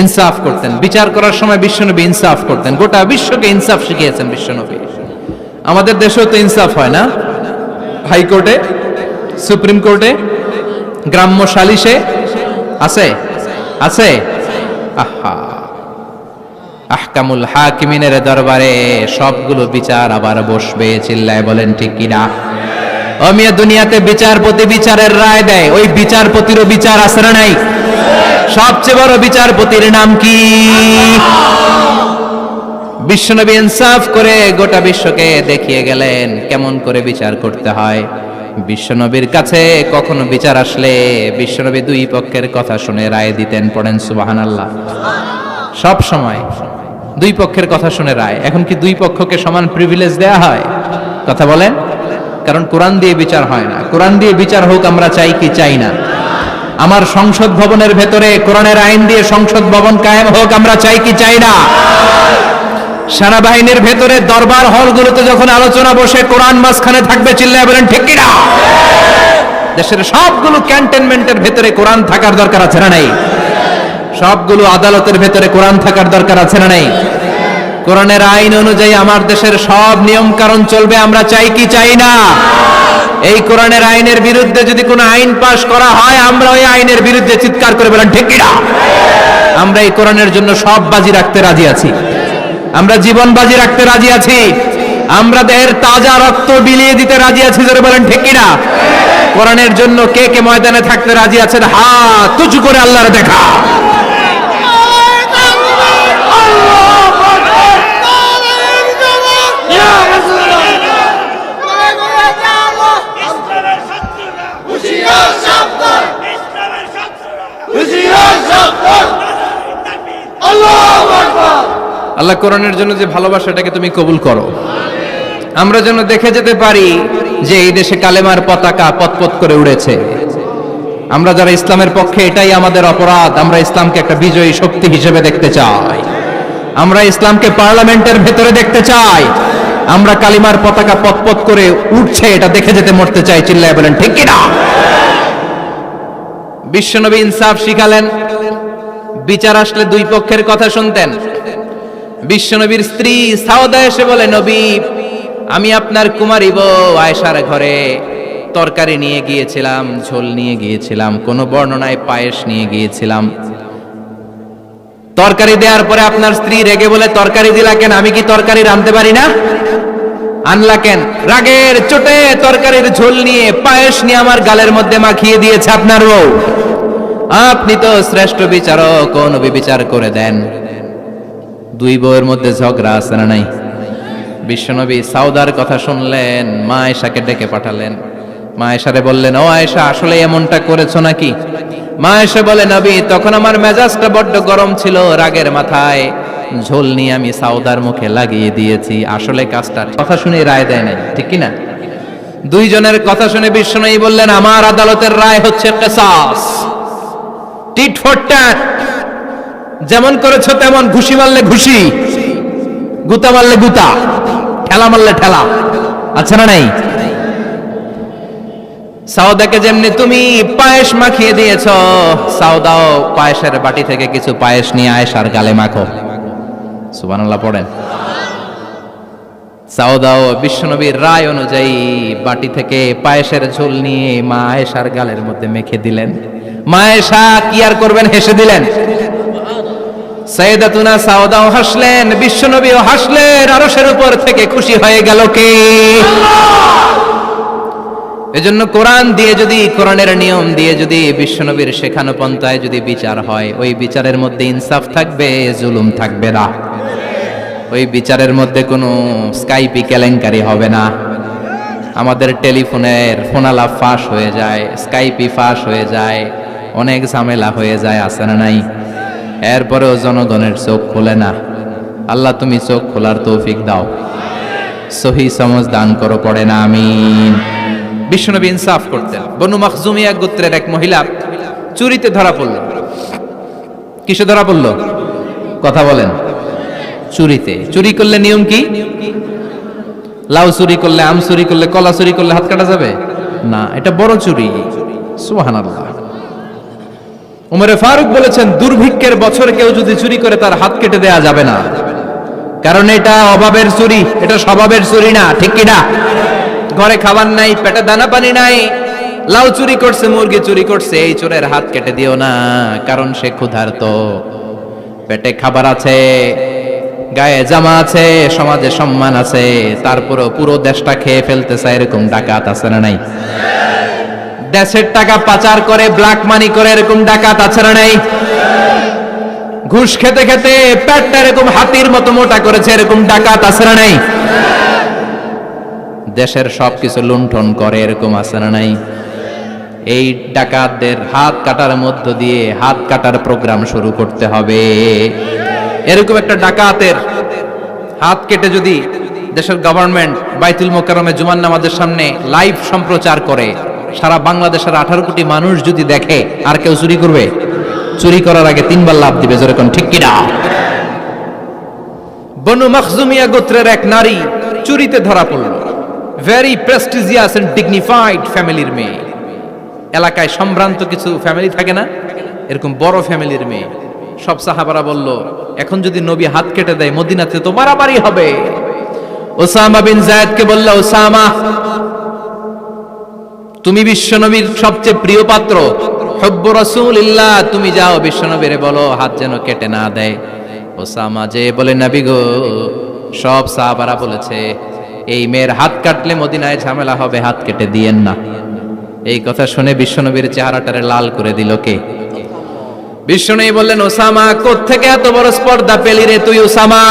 ইনসাফ করতেন। বিচার করার সময় বিশ্বনবী ইনসাফ করতেন। গোটা বিশ্বকে ইনসাফ শিখিয়েছেন বিশ্বনবী। আমাদের দেশেও তো ইনসাফ হয় না? হাইকোর্টে, সুপ্রিম কোর্টে, গ্রাম্য সালিশে আছে, আছে। আহা, আহকামুল হাকিমিনের দরবারে সবগুলো বিচার আবার বসবে। চিল্লায় বলেন ঠিক কিনা? ও মিয়া, দুনিয়াতে বিচারপতি বিচারের রায় দেয়, ওই বিচারপতিরও বিচার আছে না নাই? সবচেয়ে বড় বিচারপতির নাম কি? বিশ্বনবী ইনসাফ করে গোটা বিশ্বকে দেখিয়ে গেলেন কেমন করে বিচার করতে হয়। বিশ্বনবীর কাছে কখনো বিচার আসলে বিশ্বনবী দুই পক্ষের কথা শুনে রায় দিতেন। পড়েন সুবহানাল্লাহ। সব সময় দুই পক্ষের কথা শুনে রায়। এখন কি দুই পক্ষকে সমান প্রিভিলেজ দেয়া হয়? কথা বলেন। কারণ কোরআন দিয়ে বিচার হয় না। কোরআন দিয়ে বিচার হোক আমরা চাই কি চাই না? আমার সংসদ ভবনের ভেতরে কোরআনের আইন দিয়ে সংসদ ভবন কায়েম হোক আমরা চাই কি চাই না? সেনাবাহিনীর ভেতরে দরবার হলগুলোতে যখন আলোচনা বসে কোরআন মাঝখানে থাকবে, চিল্লায় বলেন ঠিক কিনা? দেশের সবগুলো ক্যান্টনমেন্টের ভেতরে কোরআন থাকার দরকার আছে না নাই? সবগুলো আদালতের ভেতরে কোরআন থাকার দরকার আছে না নাই? কোরআনের আইন অনুযায়ী আমার দেশের সব নিয়ম কানুন চলবে, আমরা চাই কি চাই না? এই কোরআনের আইনের বিরুদ্ধে যদি কোনো আইন পাশ করা হয়, আমরা ওই আইনের বিরুদ্ধে চিৎকার করে বলেন ঠিক কি না? আমরা এই কোরআনের জন্য সব বাজি রাখতে রাজি আছি, আমরা জীবন বাজি রাখতে রাজি আছি, আমরা দেহের তাজা রক্ত বিলিয়ে দিতে রাজি আছি, জোরে বলেন ঠিক কি না? কোরআনের জন্য কে কে ময়দানে থাকতে রাজি আছেন হাত উঁচু করে আল্লাহর দেখা। আল্লাহ কোরআনের জন্য যে ভালোবাসাটাকে তুমি কবুল করো, আমরা যেন দেখে যেতে পারি যে এই দেশে কালেমার পতাকা পতপত করে উড়েছে। আমরা যারা ইসলামের পক্ষে, এটাই আমাদের অপরাধ। আমরা ইসলামকে একটা বিজয়ী শক্তি হিসেবে দেখতে চাই, আমরা ইসলামকে পার্লামেন্টের ভেতরে দেখতে চাই, আমরা কালিমার পতাকা পতপত করে উঠছে এটা দেখে যেতে মরতে চাই। চিল্লায় বলেন ঠিক কিনা? বিশ্বনবী ইনসাফ শিখালেন, বিচার আসলে দুই পক্ষের কথা শুনতেন। বিশ্বনবীর স্ত্রী সাউদা এসে বলে, নবী, আমি আপনার কুমারী বউ আয়েশার ঘরে তরকারি নিয়ে গিয়েছিলাম, ঝোল নিয়ে গিয়েছিলাম, কোন বর্ণনায় পায়েস নিয়ে গিয়েছিলাম। তরকারি দেওয়ার পরে আপনার স্ত্রী রেগে বলে, তরকারি দিলা কেন? আমি কি তরকারি রাঁধতে পারি না? আনলা কেন? রাগের চোটে তরকারির ঝোল নিয়ে পায়েস নিয়ে আমার গালের মধ্যে মাখিয়ে দিয়েছে আপনার বউ। আপনি তো শ্রেষ্ঠ বিচারক, নবী বিচার করে দেন। দুই বউয়ের মধ্যে ঝগড়া আছে না নাই? বিশ্বনবী সাউদার কথা শুনলেন, মা আয়েশাকে ডেকে পাঠালেন। মা আয়েশারে বললেন, ও আয়েশা, আসলে এমনটা করেছো নাকি? মা আয়েশা বলে, নবী, তখন আমার মেজাজটা বড্ড গরম ছিল, রাগের মাথায় ঝোল নিয়ে আমি সাউদার মুখে লাগিয়ে দিয়েছি। আসলে কাজটা কথা শুনে রায় দেয় নাই, ঠিক কি না? দুইজনের কথা শুনে বিশ্বনবী বললেন, আমার আদালতের রায় হচ্ছে কিসাস, টিট ফর ট্যাট। যেমন করেছো তেমন, ঘুষি মারলে ঘুষি, গুতা মারলে গুতা, ঠেলা মারলে ঠেলা, আচ্ছা না নাই? সাউদাকে যেমনি তুমি পায়েস মাখিয়ে দিয়েছ, সাউদাও পায়েসের বাটি থেকে কিছু পায়েস নিয়ে আয়েশার গালে মাখো। সুবহানাল্লাহ পড়েন। সাউদাও বিশ্বনবীর রায় অনুযায়ী বাটি থেকে পায়েসের ঝোল নিয়ে মা আয়েশার গালের মধ্যে মেখে দিলেন। মা আয়েশা কি আর করবেন, হেসে দিলেন। সাইয়েদাতুনা সাউদাও হাসলেন, বিশ্বনবীও হাসলেন। আরশের উপর থেকে খুশি হয়ে গেল কে? এজন্য কোরআন দিয়ে যদি, কোরআনের নিয়ম দিয়ে যদি, বিশ্বনবীর শেখানো পন্থায় যদি বিচার হয়, ওই বিচারের মধ্যে ইনসাফ থাকবে, জুলুম থাকবে না। ওই বিচারের মধ্যে কোনো স্কাইপি কেলেঙ্কারি হবে না। আমাদের টেলিফোনের ফোনালাপ ফাঁস হয়ে যায়, স্কাইপি ফাঁস হয়ে যায়, অনেক ঝামেলা হয়ে যায়, আছে না নাই? এরপরেও জনগণের চোখ খোলে না। আল্লাহ তুমি চোখ খোলার তৌফিক দাও, সহি সমঝ দান করো, পড়ে না আমিন। বিশ্বনবী ইনসাফ করতেন। বনু মাখজুমিয়া গোত্রের এক মহিলা চুরিতে ধরা পড়ল। কিসে ধরা পড়ল? কথা বলেন। চুরিতে। চুরি করলে নিয়ম কি? লাউ চুরি করলে, আম চুরি করলে, কলা চুরি করলে হাত কাটা যাবে না, এটা বড় চুরি। সুবহানাল্লাহ। উমরে ফারুক বলেছেন, দুর্ভিক্ষের বছর কেউ যদি চুরি করে তার হাত কেটে দেয়া যাবে না, কারণ এটা অভাবের চুরি, এটা স্বভাবের চুরি না, ঠিক কি না? ঘরে খাবার নাই, পেটে দানা পানি নাই, লাউ চুরি করছে, মুরগি চুরি করছে, এই চোরের হাত কেটে দিও না, কারণ সে ক্ষুধার্ত, পেটে খাবার আছে, গায়ে জামা আছে, সমাজে সম্মান আছে, তারপরেও পুরো দেশটা খেয়ে ফেলতে চায়, এরকম ডাকাত আছে না নাই? দেশের টাকা পাচার করে, ব্ল্যাক মানি করে, এরকম ডাকাত আছে না নাই? ঘুষ খেতে খেতে পেটটা এরকম হাতির মতো মোটা করেছে, এরকম ডাকাত আছে না নাই? দেশের সবকিছু লুণ্ঠন করে, এরকম আছে না নাই? এই ডাকাতদের হাত কাটার মধ্য দিয়ে হাত কাটার প্রোগ্রাম শুরু করতে হবে। এরকম একটা ডাকাতের হাত কেটে যদি দেশের গভর্নমেন্ট বাইতুল মোকাররমে জুমার নামাজের সামনে লাইভ সম্প্রচার করে, সারা বাংলাদেশের 18 কোটি মানুষ যদি দেখে, আর কেউ চুরি করবে? চুরি করার আগে 3 বার লাভ দিবে, যেরকম ঠিক কিনা? বনু মাখজুমিয়া গোত্রের এক নারী চুরিতে ধরা পড়ল। ভেরি প্রেস্টিজিয়াস এন্ড ডিগনিফাইড ফ্যামিলির মেয়ে, এলাকায় সম্ভ্রান্ত কিছু ফ্যামিলি থাকে না, এরকম বড় ফ্যামিলির মেয়ে। সব সাহাবারা বলল, এখন যদি নবী হাত কেটে দেয় মদিনাতে তো মারামারি হবে। ওসামা বিন যায়েদকে বলল, ওসামা তুমি বিশ্বনবীর সবচেয়ে প্রিয় পাত্র, হুব্বু রাসূলিল্লাহ, তুমি যাও বিশ্বনবীরে বলো হাত যেন কেটে না দেয়। ওসামা যে বলে, নবী গো, সব সাহাবারা বলেছে এই মেয়ের হাত কাটলে মদিনায় ঝামেলা হবে, হাত কেটে দিয়েন না। এই কথা শুনে বিশ্বনবীর চেহারাটারে লাল করে দিল কে? বিশ্বনবী বললেন, ওসামা কোত্থেকে এত বড় স্পর্ধা পেলি রে তুই ওসামা?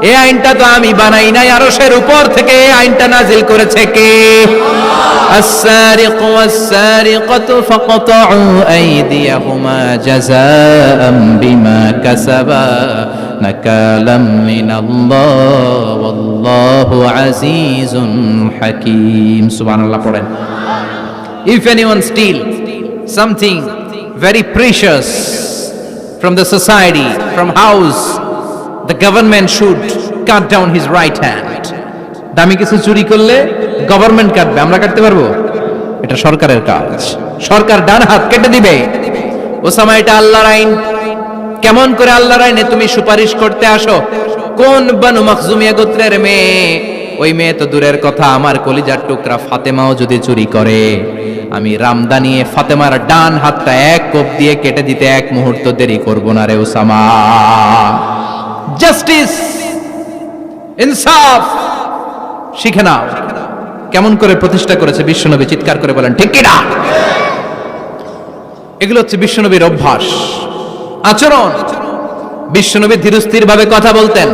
এই আইনটা তো আমি বানাই নাই, আরশের উপর থেকে এই আইনটা নাজিল করেছে কে? السارق والسارقة فاقطعوا أيديهما جزاء بما كسبا نكالا من الله والله عزيز حكيم. سبحان الله. পড়েন, if anyone steal something very precious from the society, from house, the government should cut down his right hand. দামি কিছু চুরি করলে গভর্নমেন্ট কাটবে, আমরা কাটতে পারবো? এটা সরকারের কাজ, সরকার ডান হাত কেটে দিবে। ওসামা, এটা আল্লাহর আইন। কেমন করে আল্লাহর আইনে তুমি সুপারিশ করতে আসো? কোন বানু মাখজুমিয়া গোত্রের মেয়ে? ওই মেয়ে তো দূরের কথা, আমার কলিজার টুকরা ফাতেমাও যদি চুরি করে, আমি রামদানিয়ে ফাতেমার ডান হাতটা এক কোপ দিয়ে কেটে দিতে এক মুহূর্ত দেরি করব না রে ওসামা। জাস্টিস, ইনসাফ শিখে নাও। কেমন করে প্রতিষ্ঠা করেছে বিশ্বনবী, চিৎকার করে বলেন ঠিক কি না? এগুলো হচ্ছে বিশ্বনবীর অভ্যাস, আচরণ। বিশ্বনবী ধীরস্থির ভাবে কথা বলতেন,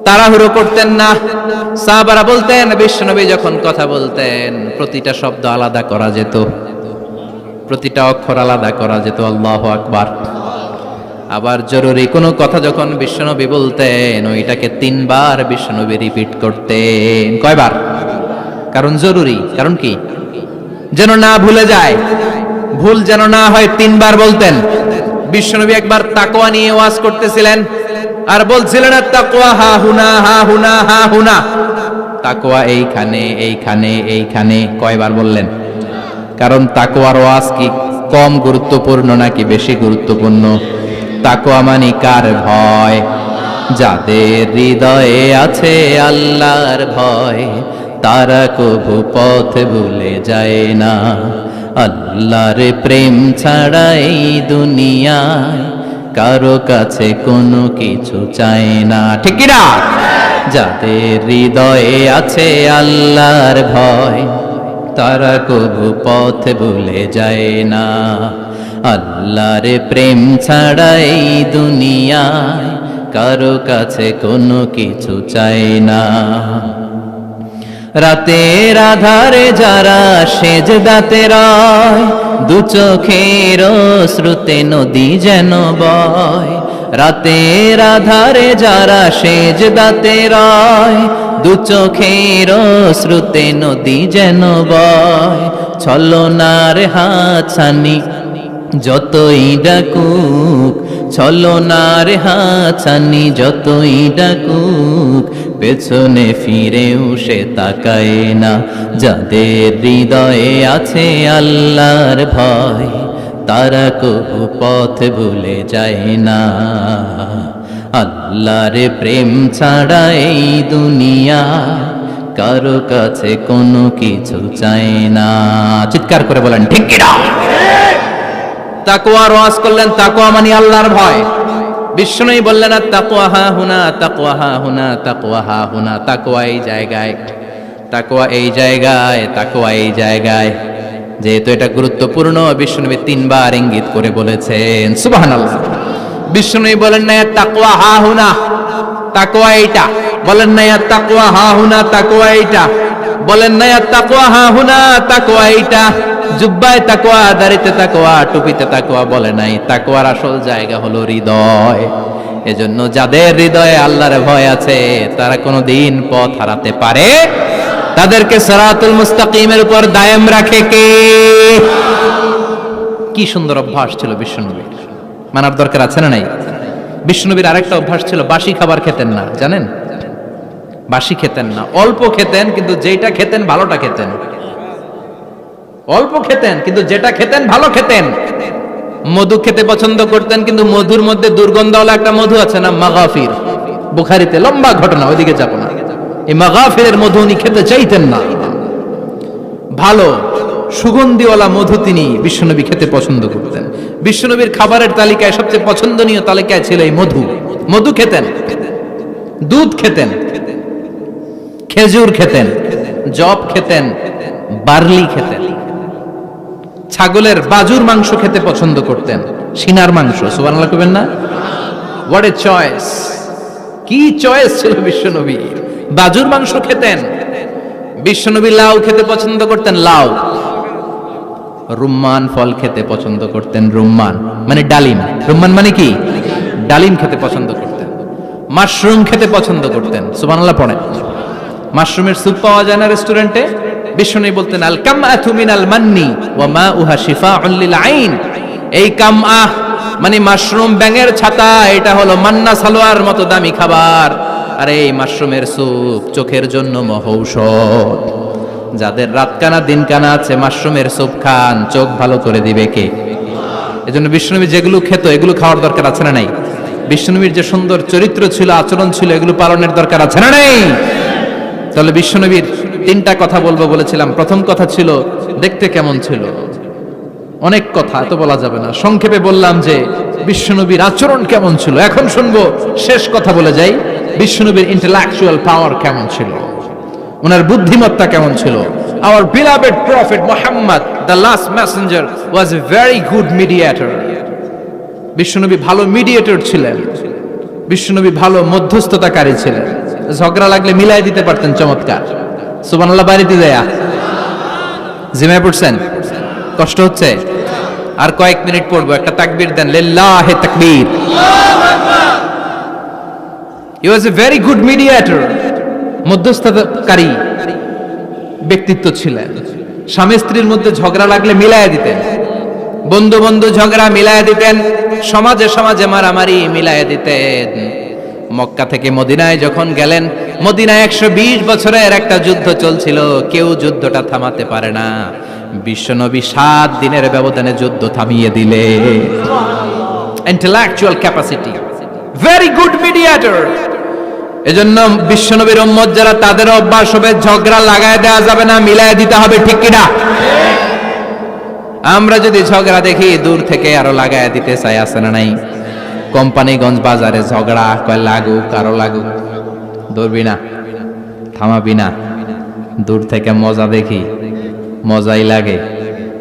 তাড়াহুড়ো করতেন না। সাহাবারা বলতেন, বিশ্বনবী যখন কথা বলতেন প্রতিটা শব্দ আলাদা করা যেত, প্রতিটা অক্ষর আলাদা করা যেত। আল্লাহু আকবার। আবার জরুরি কোনো কথা যখন বিশ্বনবী বলতেন, ওইটাকে 3 বার বিশ্বনবী রিপিট করতেন। কয়বার? কারণ জরুরি। কারণ কি? যেন না ভুলে যায়, ভুল যেন না হয়, 3 বার বলতেন। বিশ্বনবী একবার তাকওয়া নিয়ে ওয়াজ করতেছিলেন আর বলছিলেন, তাকওয়া হা হুনা হা হুনা হা হুনা, তাকওয়া এইখানে এইখানে এইখানে। কয়বার বললেন? কারণ তাকওয়ার ওয়াজ কি কম গুরুত্বপূর্ণ নাকি বেশি গুরুত্বপূর্ণ? তাকওয়া মানে কার ভয়? যাদের হৃদয়ে আছে আল্লাহর ভয়, তারা কবু পথ ভুলে যায় না। আল্লাহর প্রেম ছাড়া এই দুনিয়ায় কারো কাছে কোনো কিছু চায় না, ঠিক কি না? যাদের হৃদয়ে আছে আল্লাহর ভয়, তারা কবু পথ ভুলে যায় না। আল্লাহর প্রেম ছাড়া এই দুনিয়ায় কারো কাছে কোনো কিছু চায় না। রাতের আধারে যারা সেজদাতে রয়, দু চোখের শ্রুতে নদী যেন বয়। রাতের আধারে যারা সেজদাতে রয়, দু চোখের শ্রুতে নদী যেন বয়। ছলনার হাতছানি যতই ডাকুক, ছলনার হাতছানি যতই ডাকুক, পেছনে ফিরেও সে তাকায় না। যাদের হৃদয়ে আছে আল্লাহর ভয়, তারা কবু পথ ভুলে যায় না। আল্লাহর প্রেম ছাড়া এই দুনিয়া কারো কাছে কোনো কিছু চায় না। চিৎকার করে বলেন ঠিক কি না? তাকওয়ার ওয়াজ করলেন, তাকওয়া মানে আল্লাহর ভয়। বিশ্বনবী বললেন, তাকওয়া হা হুনা, তাকওয়া হা হুনা, তাকওয়া হা হুনা। তাকওয়া এই জায়গায়, তাকওয়া এই জায়গায়, তাকওয়া এই জায়গায়। যেহেতু এটা গুরুত্বপূর্ণ, বিশ্বনবী 3 বার ইঙ্গিত করে বলেছেন। সুবহানাল্লাহ। বিশ্বনবী বলেন না তাকওয়া হা হুনা, তাকওয়া এইটা। বলেন না তাকওয়া হা হুনা, তাকওয়া এইটা। বলেন না তাকওয়া হা হুনা, তাকওয়া এইটা। জুব্বায় তাকওয়া, দাড়িতে তাকওয়া, টুপিতে তাকওয়া বলে নাই। তাকওয়ার আসল জায়গা হলো হৃদয়। এজন্য যাদের হৃদয়ে আল্লাহর ভয় আছে, তারা কোনোদিন পথ হারাতে পারে। তাদেরকে সিরাতুল মুস্তাকিমের উপর দায়েম রাখে কে? কি সুন্দর অভ্যাস ছিল বিশ্বনবীর, মানার দরকার আছে না নাই? বিশ্বনবীর আরেকটা অভ্যাস ছিল, বাসি খাবার খেতেন না, জানেন? বাসি খেতেন না, অল্প খেতেন, কিন্তু যেটা খেতেন ভালোটা খেতেন। অল্প খেতেন কিন্তু যেটা খেতেন ভালো খেতেন। মধু খেতে পছন্দ করতেন, কিন্তু মধুর মধ্যে দুর্গন্ধওয়ালা একটা মধু আছে না, মাগাফির, বুখারীতে লম্বা ঘটনা, ওইদিকে যাব না। এই মাগাফিরের মধু উনি খেতে চাইতেন না। ভালো সুগন্ধিওয়ালা মধু তিনি বিশ্বনবী খেতে পছন্দ করতেন। বিশ্বনবীর খাবারের তালিকায় সবচেয়ে পছন্দনীয় তালিকায় ছিল এই মধু। মধু খেতেন, দুধ খেতেন, খেজুর খেতেন, জব খেতেন, বার্লি খেতেন, ছাগলের বাজুর মাংস খেতে পছন্দ করতেন, সিনার মাংস। সুবহানাল্লাহ কইবেন না? What a choice! কি চয়েস ছিল বিশ্বনবী! বাজুর মাংস খেতেন। বিশ্বনবী লাউ খেতে পছন্দ করতেন, লাউ। রুম্মান ফল খেতে পছন্দ করতেন, রুম্মান মানে ডালিম। রুম্মান মানে কি? ডালিম খেতে পছন্দ করতেন। মাশরুম খেতে পছন্দ করতেন। সুবহানাল্লাহ পড়েন। মাশরুমের স্যুপ পাওয়া যায় না রেস্টুরেন্টে? বিশ্বনবী বলতেন, আল কামআতু মিনাল মান্নি ওয়া মাউহা শিফাউন লিল আইন। এই কামআহ মানে মাশরুম, ব্যাঙের ছাতা, এটা হলো মান্না সালোয়ার মতো দামি খাবার। আর এই মাশরুমের স্যুপ চোখের জন্য মহৌষধ। যাদের রাত কানা দিন কানা আছে, মাশরুমের স্যুপ খান, চোখ ভালো করে দিবে কে? এজন্য বিশ্বনবী যেগুলো খেত এগুলো খাওয়ার দরকার আছে না নাই? বিশ্বনবীর যে সুন্দর চরিত্র ছিল, আচরণ ছিল, এগুলো পালনের দরকার আছে না নাই? তাহলে বিশ্বনবীর তিনটা কথা বলবো বলেছিলাম। প্রথম কথা ছিল দেখতে কেমন ছিল। অনেক কথা এত বলা যাবে না, সংক্ষেপে বললাম যে বিশ্বনবীর আচরণ কেমন ছিল। এখন শুনবো, শেষ কথা বলে যাই, বিশ্বনবীর ইন্টেলেকচুয়াল পাওয়ার কেমন ছিল, ওনার বুদ্ধিমত্তা কেমন ছিল। Our beloved prophet Muhammad, the last messenger, was a very good mediator. বিশ্বনবী ভালো মিডিয়েটর ছিলেন। বিশ্বনবী ভালো মধ্যস্থতাকারী ছিলেন। ঝগড়া লাগলে মিলাই দিতে পারতেন চমৎকার। সুবহানাল্লাহ বাড়িতে দেয়া। জিমায় পড়ছেন? কষ্ট হচ্ছে? আর কয়েক মিনিট পড়বো, একটা তাকবীর দেন, লিল্লাহি তাকবীর। He was a very good mediator. মধ্যস্থতাকারী ব্যক্তিত্ব ছিলেন। স্বামী স্ত্রীর মধ্যে ঝগড়া লাগলে মিলাইয়া দিতেন, বন্ধু বন্ধু ঝগড়া মিলাইয়া দিতেন, সমাজে সমাজে মারামারি মিলাইয়া দিতেন। মক্কা থেকে মদিনায় যখন গেলেন, মদিনায় 120 বছরের একটা যুদ্ধ চলছিল, কেউ যুদ্ধটা থামাতে পারে না। বিশ্বনবী 7 দিনের ব্যবধানে যুদ্ধ থামিয়ে দিলে। Intellectual capacity, very good mediator. এজন্য বিশ্বনবীর উম্মত যারা, তাদের অভ্যাস হবে ঝগড়া লাগায় দেওয়া যাবে না, মিলায় দিতে হবে, ঠিক কিনা? আমরা যদি ঝগড়া দেখি দূর থেকে আরো লাগায় দিতে চাই, আছে না নাই? কোম্পানিগঞ্জ বাজারে ঝগড়া, কয় লাগুক আরো লাগুক, ধরবি না, থামাবি না, দূর থেকে মজা দেখি, মজাই লাগে,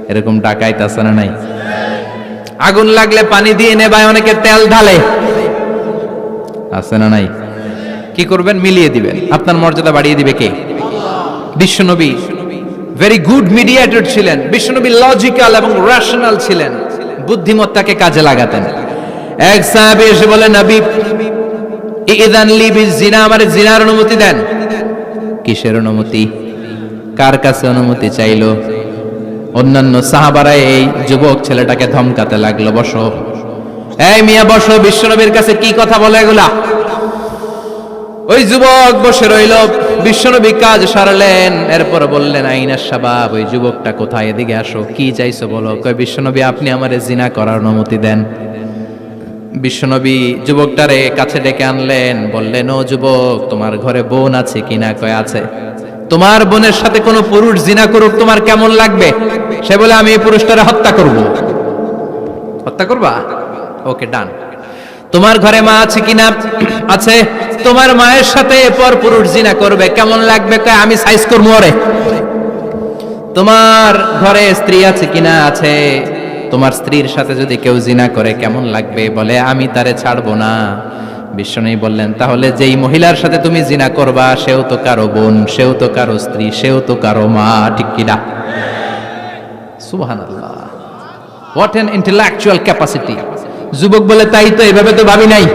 এরকম ডাকাইত আছে না নাই? আগুন লাগলে পানি দিয়ে নেবায়, অনেকে তেল ঢালে, আছে না নাই? কি করবেন? মিলিয়ে দিবেন। আপনার মর্যাদা বাড়িয়ে দিবে কে? বিশ্বনবী ভেরি গুড মিডিয়েটর ছিলেন। বিশ্বনবী লজিক্যাল এবং রেশনাল ছিলেন, বুদ্ধিমত্তাকে কাজে লাগাতেন। এক সাহাবী এসে বলে, নবী ইযান লি বিজিনা, আমার জিনার অনুমতি দেন। কিসের অনুমতি? কার কাছে অনুমতি চাইলো? অন্যান্য সাহাবারা এই যুবক ছেলেটাকে ধমকাতে লাগলো, বসো, এই মিয়া বসো, বিশ্বনবীর কাছে কি কথা বলে এগুলা? ওই যুবক বসে রইল। বিশ্বনবী কাজ সারলেন, এরপর বললেন, আইনাস শাবাব, ওই যুবকটা কোথায়, এদিকে আসো, কি চাইছো বলো। কয়, বিশ্বনবী আপনি আমারে জিনা করার অনুমতি দেন। বিশ্বনবী যুবকটারে কাছে ডেকে আনলেন, বললেন, ও যুবক, তোমার ঘরে বোন আছে কিনা? কয়, আছে। তোমার বোনের সাথে কোনো পুরুষ জিনা করুক, তোমার কেমন লাগবে? সে বলে, আমি এই পুরুষটারে হত্যা করব। হত্যা করবা? ওকে, ডান। তোমার ঘরে মা আছে কিনা? আছে। তোমার মায়ের সাথে পর পুরুষ জিনা করবে, কেমন লাগবে? কয়, আমি সাইজ করবো ওরে। তোমার ঘরে স্ত্রী আছে কিনা? আছে। তোমার স্ত্রীর সাথে যদি কেউ জিনা করে কেমন লাগবে? বলে, আমি তারে ছাড়বো না। বিশ্বনবী বললেন, তাহলে যেই মহিলার সাথে তুমি জিনা করবা, সেও তো কারো বোন, সেও তো কারো স্ত্রী, সেও তো কারো মা, ঠিক কিনা? সুবহানাল্লাহ, হোয়াট এন ইন্টেলেকচুয়াল ক্যাপাসিটি। যুবক বলে, তাই তো, এভাবে তো ভাবি নাই।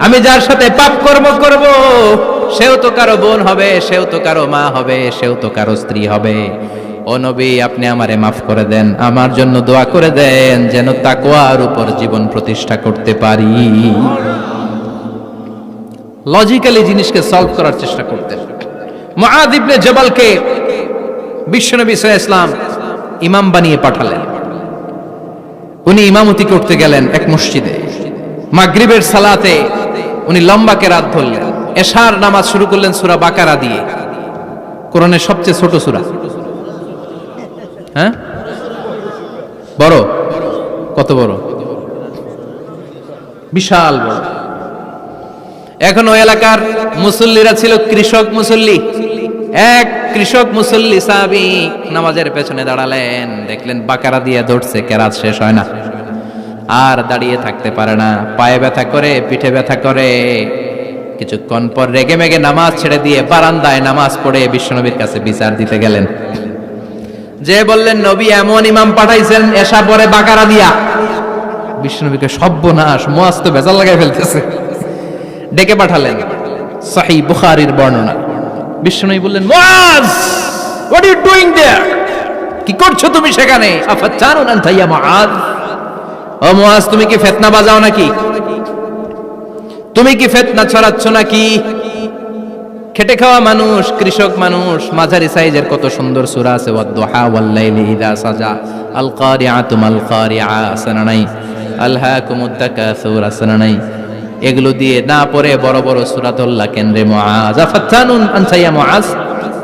আমি যার সাথে পাপ কর্ম করব, সেও তো কারো বোন হবে, সেও তো কারো মা হবে, সেও তো কারো স্ত্রী হবে। ও নবী, আপনি আমারে মাফ করে দেন, আমার জন্য দোয়া করে দেন, যেন তাকওয়ার উপর জীবন প্রতিষ্ঠা করতে পারি। লজিক্যালি জিনিসকে সলভ করার চেষ্টা করতেন। মুআয ইবনে জাবালকে বিশ্বনবী সাল্লাল্লাহু আলাইহি ওয়াসাল্লাম ইমাম বানিয়ে পাঠালেন। উনি ইমামতি করতে গেলেন এক মসজিদে। মাগরিবের সালাতে উনি লম্বা কেরাত ধরলেন। এশার নামাজ শুরু করলেন সূরা বাকারা দিয়ে, কোরআনের সবচেয়ে ছোট সূরা। হ্যাঁ, বড়? কত বড়? বিশাল বড়। এখন ওই এলাকার মুসল্লিরা ছিল কৃষক মুসল্লি। এক কৃষক মুসল্লি সাহাবী নামাজের পেছনে দাঁড়ালেন, দেখলেন বাকারা দিয়ে ধরছে, কেরাত শেষ হয় না, আর দাঁড়িয়ে থাকতে পারে না, পায়ে ব্যথা করে, পিঠে ব্যথা করে। কিছুক্ষণ পর রেগে মেগে নামাজ ছেড়ে দিয়ে বারান্দায় নামাজ পড়ে বিশ্বনবীর কাছে বিচার দিতে গেলেন। যে বললেন, নবী এমন ইমাম পাঠাইছেন এশা পরে বাকারা দিয়া। বিশ্বনবীকে সর্বনাশ, মুয়াজ তো ভেজাল লাগাই ফেলতেছে। ডেকে পাঠালেন, সহিহ বুখারীর বর্ণনা। বিশ্বনবী বললেন, Muaz, what are you doing there? কি করছো তুমি সেখানে? আফাতানুন আনতা ইয়া মুআজ? ও মুয়াজ, তুমি কি ফিতনা বাজাও নাকি? তুমি কি ফিতনা ছড়াচ্ছ নাকি? খেটে খাওয়া মানুষ, কৃষক মানুষ, মাঝারি সাইজের কত সুন্দর সূরা আছে, ওয়াদ-দুহা ওয়াল-লাইলি ইযা সাজা, আল কারিআতু মাল কারিআ, আসনা নাই, আলহাকুমুত তাকাসুর, আসনা নাই। এগুলো দিয়ে না পড়ে বড় বড় সূরা ধরলা কেন রে মুআজ? আফাতানুন আনতা ইয়া মুআজ?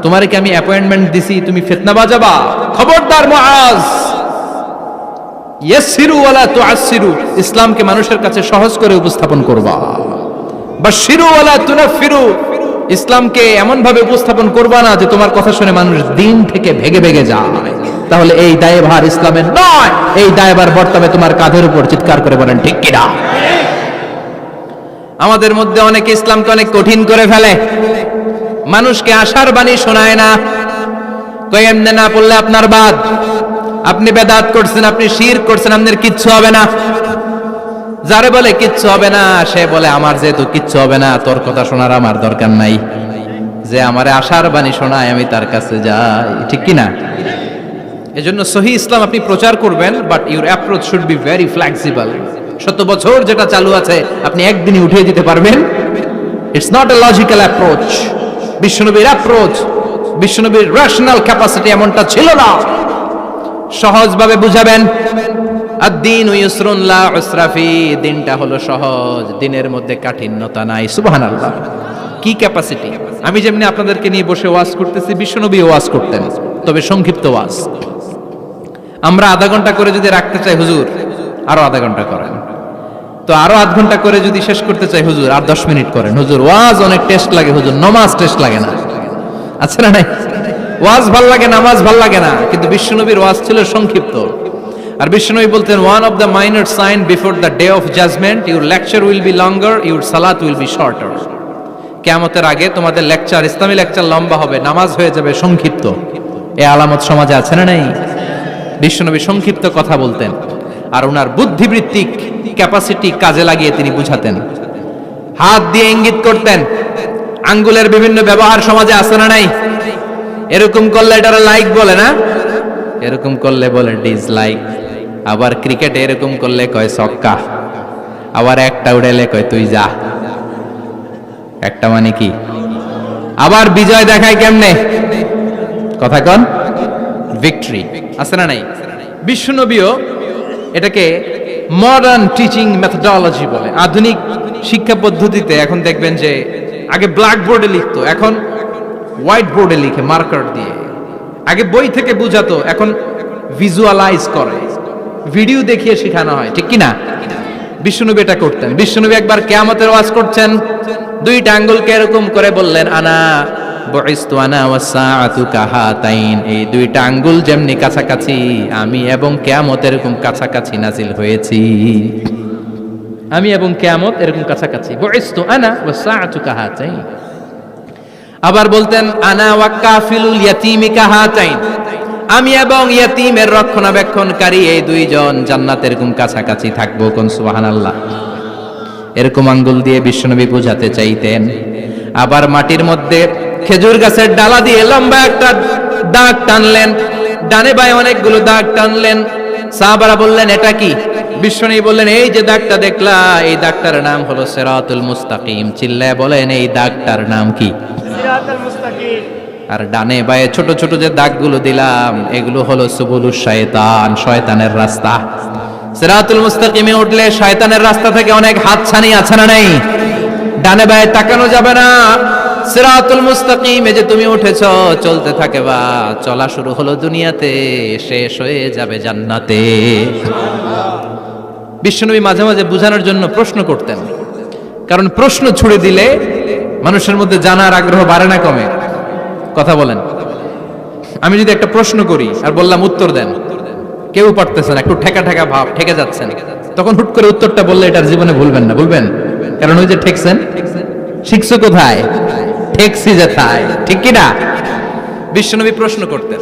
তোমারে কি আমি অ্যাপয়েন্টমেন্ট দিছি তুমি ফিতনা বাজাবা? খবরদার মুআজ, ইয়াসসিরু ওয়ালা তুআসসিরু, ইসলামকে মানুষের কাছে সহজ করে উপস্থাপন করবা। বাশশিরু ওয়ালা তুনাফিরু, ইসলামকে এমন ভাবে উপস্থাপন করবা না যে তোমার কথা শুনে মানুষ দিন থেকে ভেগে ভেগে যায়। তাহলে এই দায়ভার ইসলামের নয়, এই দায়ভার বর্তমানে তোমার কাঁধের উপর। চিৎকার করে বলেন ঠিক কিনা? আমাদের মধ্যে অনেকে ইসলামকে অনেক কঠিন করে ফেলে, মানুষকে আশার বাণী শোনায় না। কই এমনে না পড়লে আপনার বাদ, আপনি বেদাত করছেন, আপনি শিরক করছেন, আপনার কিচ্ছু হবে না। যারে বলে কিচ্ছু হবে না, সে বলে আমার যেহেতু কিচ্ছু হবে না, তোর কথা শোনার আমার দরকার নাই। যে আমারে আশার বাণী শোনায় আমি তার কাছে যাই, ঠিক কি না? এজন্য সহিহ ইসলাম আপনি প্রচার করবেন, but your approach should be very flexible. 100 বছর যেটা চালু আছে আপনি একদিনই উঠিয়ে দিতে পারবেন? It's not a logical approach. বিশ্বনবীর অ্যাপ্রোচ, বিশ্বনবীর রেশনাল ক্যাপাসিটি এমনটা ছিল না। সহজভাবে বুঝাবেন। আদ-দীনু ইউসরুন লা উসরা ফি, দিনটা হলো সহজ, দিনের মধ্যে কাঠিন্যতা নাই। সুবহানাল্লাহ, কি ক্যাপাসিটি! আমি যেমনি আপনাদেরকে নিয়ে বসে ওয়াজ করতেছি, বিশ্বনবী ওয়াজ করতেন, তবে সংক্ষিপ্ত ওয়াজ। আমরা আধা ঘন্টা করে যদি রাখতে চাই, হুজুর আরো আধা ঘন্টা করেন। তো আরো আধ ঘন্টা করে যদি শেষ করতে চাই, হুজুর আর 10 মিনিট করেন। হুজুর ওয়াজ অনেক টেস্ট লাগে, হুজুর নামাজ টেস্ট লাগে না। আচ্ছা না নাই? ওয়াজ ভাল লাগে, নামাজ ভাল লাগে না, কিন্তু বিশ্বনবীর ওয়াজ ছিল সংক্ষিপ্ত। আর বিশ্বনবী বলতেন, one of the minor sign before the day of judgement, your lecture will be longer, your সালাত উইল বি শর্টার। কিয়ামতের আগে তোমাদের লেকচার, ইসলামী লেকচার লম্বা হবে, নামাজ হয়ে যাবে সংক্ষিপ্ত। এই আলামত সমাজে আছে না নাই? বিশ্বনবী সংক্ষিপ্ত কথা বলতেন, আর ওনার বুদ্ধিবৃত্তিক ক্যাপাসিটি কাজে লাগিয়ে তিনি বুঝাতেন। হাত দিয়ে ইঙ্গিত করতেন, আঙ্গুলের বিভিন্ন ব্যবহার সমাজে আছে না নাই? এরকম করলে এটারে লাইক বলে না, এরকম করলে বলে ডিসলাইক। আবার ক্রিকেটে এরকম করলে কয় ছক্কা, আবার একটা উড়াইলে কয় তুই যা। একটা মানে কি? আবার বিজয় দেখায় কেমনে? কথা কন, ভিক্টরি। আছে না নাই? বিশ্বনবীও এটাকে মডার্ন টিচিং মেথোডোলজি বলে। আধুনিক শিক্ষা পদ্ধতিতে এখন দেখবেন যে আগে ব্ল্যাক বোর্ডে লিখতো, এখন হোয়াইট বোর্ডে লিখে মার্কার দিয়ে। আগে বই থেকে বুঝাতো, এখন ভিজুয়ালাইজ করে, ভিডিও দেখিয়ে শেখানো হয়, ঠিক কি না? বিশ্বনবী এটা করতেন। বিশ্বনবী একবার কিয়ামতের ওয়াজ করছেন, দুইটা আঙ্গুলকে এরকম করে বললেন, আনা বুইসতু আনা ওয়াস সাআতু কাহাতাইন, এই দুইটা আঙ্গুল যেমনি কাছাকাছি, আমি এবং কিয়ামত এরকম কাছাকাছি নাজিল হয়েছি। আমি এবং কিয়ামত এরকম কাছাকাছি। বুইসতু আনা ওয়াস সাআতু কাহাতাইন। আবার বলতেন, আনা ওয়া কাফিলুল ইয়াতীমি কাহাতাইন, আমি এবং ইয়াতীমের রক্ষণাবেক্ষণকারী এই দুইজন জান্নাতের এরকম কাছাকাছি থাকবো। কোন সুবহানাল্লাহ। এরকম আঙ্গুল দিয়ে বিশ্বনবী বুঝাতে চাইতেন। আবার মাটির মধ্যে খেজুর গাছের ডালা দিয়ে লম্বা একটা দাগ টানলেন, ডানে বায়ে অনেকগুলো দাগ টানলেন। সাহাবারা বললেন, এটা কি? বিশ্বনবী বললেন, এই যে দাগটা দেখলা, এই দাগটার নাম হলো সিরাতুল মুস্তাকিম। চিল্লায় বলেন, এই দাগটার নাম কি? সিরাতুল মুস্তাকিম। আর ডানে বায়ে ছোট ছোট যে দাগগুলো দিলাম এগুলো হলো সুবুলুশ শয়তান, শয়তানের রাস্তা। সিরাতুল মুস্তাকিমে উঠলে শয়তানের রাস্তা থেকে অনেক হাতছানি আছে না নেই? ডানে বায়ে তাকানো যাবে না। সিরাতুল মুস্তাকিমে যে তুমি উঠেছো, চলতে থাকে বা চলা শুরু হলো দুনিয়াতে, শেষ হয়ে যাবে জান্নাতে। বিশ্বনবী মাঝে মাঝে বুঝানোর জন্য প্রশ্ন করতেন, কারণ প্রশ্ন ছুড়ে দিলে মানুষের মধ্যে জানার আগ্রহ বাড়ে না কমে? কথা বলেন। আমি যদি একটা প্রশ্ন করি আর বললাম উত্তর দেন, কেউ পারতেছেন, একটু ঠেকা ঠেকা ভাব, ঠেকে যাচ্ছেন, তখন হুট করে উত্তরটা বললে এটার জীবনে ভুলবেন না, বলবেন? কারণ ওই যে ঠেকছেন, শিখছো কোথায়? ঠেকছি যেথায়, ঠিক কি না? বিশ্বনবী প্রশ্ন করতেন।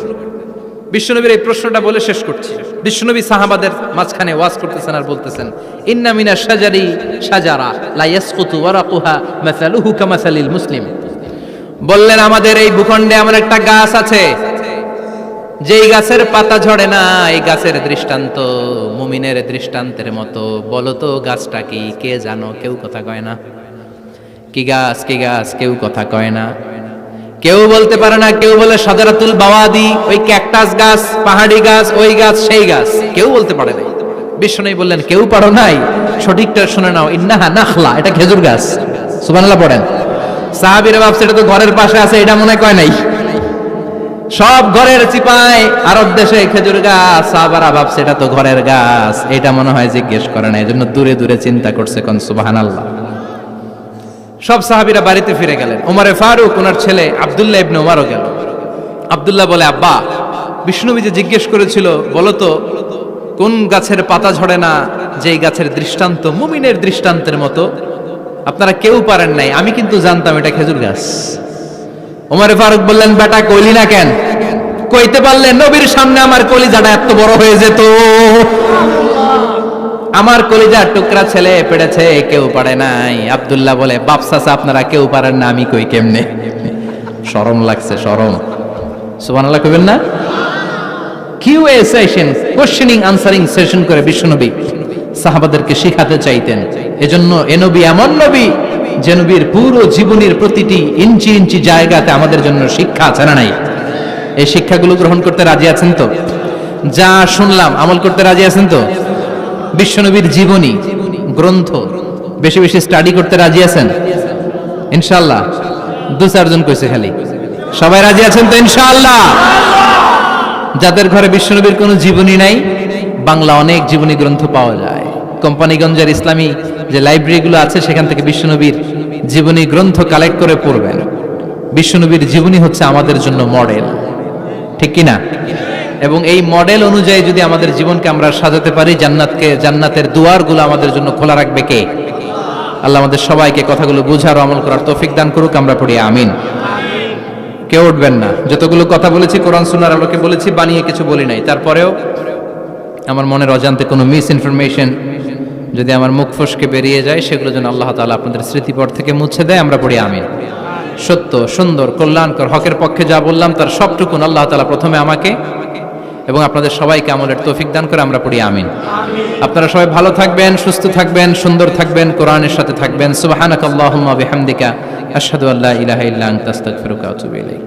বিশ্বনবীর এই প্রশ্নটা বলে শেষ করছি। বিশ্বনবী সাহাবাদের মাঝখানে ওয়াজ করতেছেন আর বলতেছেন, ইন্না মিনাশ শাজারি শাজারা লা ইয়াসকুতু ওয়ারাকুহা মাসালুহু কামাসালিল মুসলিম। বললেন, আমাদের এই ভূখণ্ডে এমন একটা গাছ আছে, যেই গাছের পাতা ঝরে না, এই গাছের দৃষ্টান্ত মুমিনের দৃষ্টান্তের মতো। বলো তো গাছটা কি? কে জানো? কেউ কথা কয় না। কি গাছ? কি গাছ? কেউ কথা কয় না, কেউ বলতে পারে না। কেউ বলে শাজারাতুল বাওয়াদি, ওই ক্যাকটাস গাছ, পাহাড়ি গাছ, ওই গাছ, সেই গাছ, কেউ বলতে পারে না। বিশ্বনবী বললেন, কেউ পারো নাই? সঠিকটা শুনে নাও, ইন্নাহা নাখলা, এটা খেজুর গাছ। সুবহানাল্লাহ পড়েন। সাহাবীরা ভাবছে এটা তো ঘরের পাশে আছে, এটা মনে কয় নাই। সব ঘরের চিপায় আরব দেশে খেজুর গাছ, সাহাবারা ভাবছে এটা তো ঘরের গাছ, এটা মনে হয় জিজ্ঞেস করে না, এজন্য দূরে দূরে চিন্তা করছে। কোন সুবহানাল্লাহ। সব সাহাবীরা বাড়িতে ফিরে গেলেন। ওমরে ফারুক, ওনার ছেলে আব্দুল্লাহ ইবনে ওমরও গেল। আব্দুল্লাহ বলে, আব্বা, বিষ্ণুনবী যে জিজ্ঞেস করেছিল, বলো তো কোন গাছের পাতা ঝরে না, যেই গাছের দৃষ্টান্ত মুমিনের দৃষ্টান্তের মতো? আপনারা কেউ পারেন নাই, আমি কিন্তু জানতাম এটা খেজুর গাছ। ওমরে ফারুক বললেন, বেটা কইলি না কেন? কইতে পারলে নবীর সামনে আমার কলিজাটা এত বড় হয়ে যেত। আমার কলিজার টুকরা ছেলে পেড়েছে, কেউ পারে নাই। আব্দুল্লাহ বলে, বাপ চাচা আপনারা কেউ পারেন না, আমি কই কেমনে? শরম লাগছে, শরম। সুবহানাল্লাহ কইবেন না? QA session, questioning answering session করে বিশ্বনবী সাহাবাদেরকে শিখাতে চাইতেন। এজন্য এ নবী এমন নবী যে নবীর পুরো জীবনের প্রতিটি ইঞ্চি ইঞ্চি জায়গাতে আমাদের জন্য শিক্ষা আছে না নাই? এই শিক্ষাগুলো গ্রহণ করতে রাজি আছেন তো? যা শুনলাম আমল করতে রাজি আছেন তো? বিশ্বনবীর জীবনী গ্রন্থ বেশি বেশি স্টাডি করতে রাজি আছেন ইনশাআল্লাহ? 2-4 জন কইছে খালি। সবাই রাজি আছেন তো ইনশাআল্লাহ? যাদের ঘরে বিশ্বনবীর কোনো জীবনী নাই, বাংলা অনেক জীবনী গ্রন্থ পাওয়া যায়। কোম্পানিগঞ্জের ইসলামী যে লাইব্রেরিগুলো আছে, সেখান থেকে বিশ্বনবীর জীবনী গ্রন্থ কালেক্ট করে পড়বেন। বিশ্বনবীর জীবনী হচ্ছে আমাদের জন্য মডেল, ঠিক কি না? এবং এই মডেল অনুযায়ী যদি আমাদের জীবনকে আমরা সাজাতে পারি, জান্নাতের দুয়ারগুলো আমাদের জন্য খোলা রাখবে কে? আল্লাহ আমাদের সবাইকে কথাগুলো বুঝার ও আমল করার তৌফিক দান করুক। আমরা পড়ি আমিন। কেউ উঠবেন না। যতগুলো কথা বলেছি কোরআন সুন্নাহর আলোকে বলেছি, বানিয়ে কিছু বলি নাই। তারপরেও আমার মনের অজান্তে কোনো মিস ইনফরমেশন যদি আমার মুখ ফসকে বেরিয়ে যায়, সেগুলো যেন আল্লাহ তাআলা আপনাদের স্মৃতিপট থেকে মুছে দেয়। আমরা পড়ি আমিন। সত্য, সুন্দর, কল্যাণকর, হকের পক্ষে যা বললাম তার সবটুকুন আল্লাহ তাআলা প্রথমে আমাকে এবং আপনাদের সবাইকে আমলের তৌফিক দান করে। আমরা পড়ি আমিন। আপনারা সবাই ভালো থাকবেন, সুস্থ থাকবেন, সুন্দর থাকবেন, কোরআনের সাথে থাকবেন। সুবহানাকাল্লাহুম্মা বিহামদিকা আশহাদু আল্লা ইলাহা ইল্লা আনতা আস্তাগফিরুকা ওয়া আতুবু ইলাইক।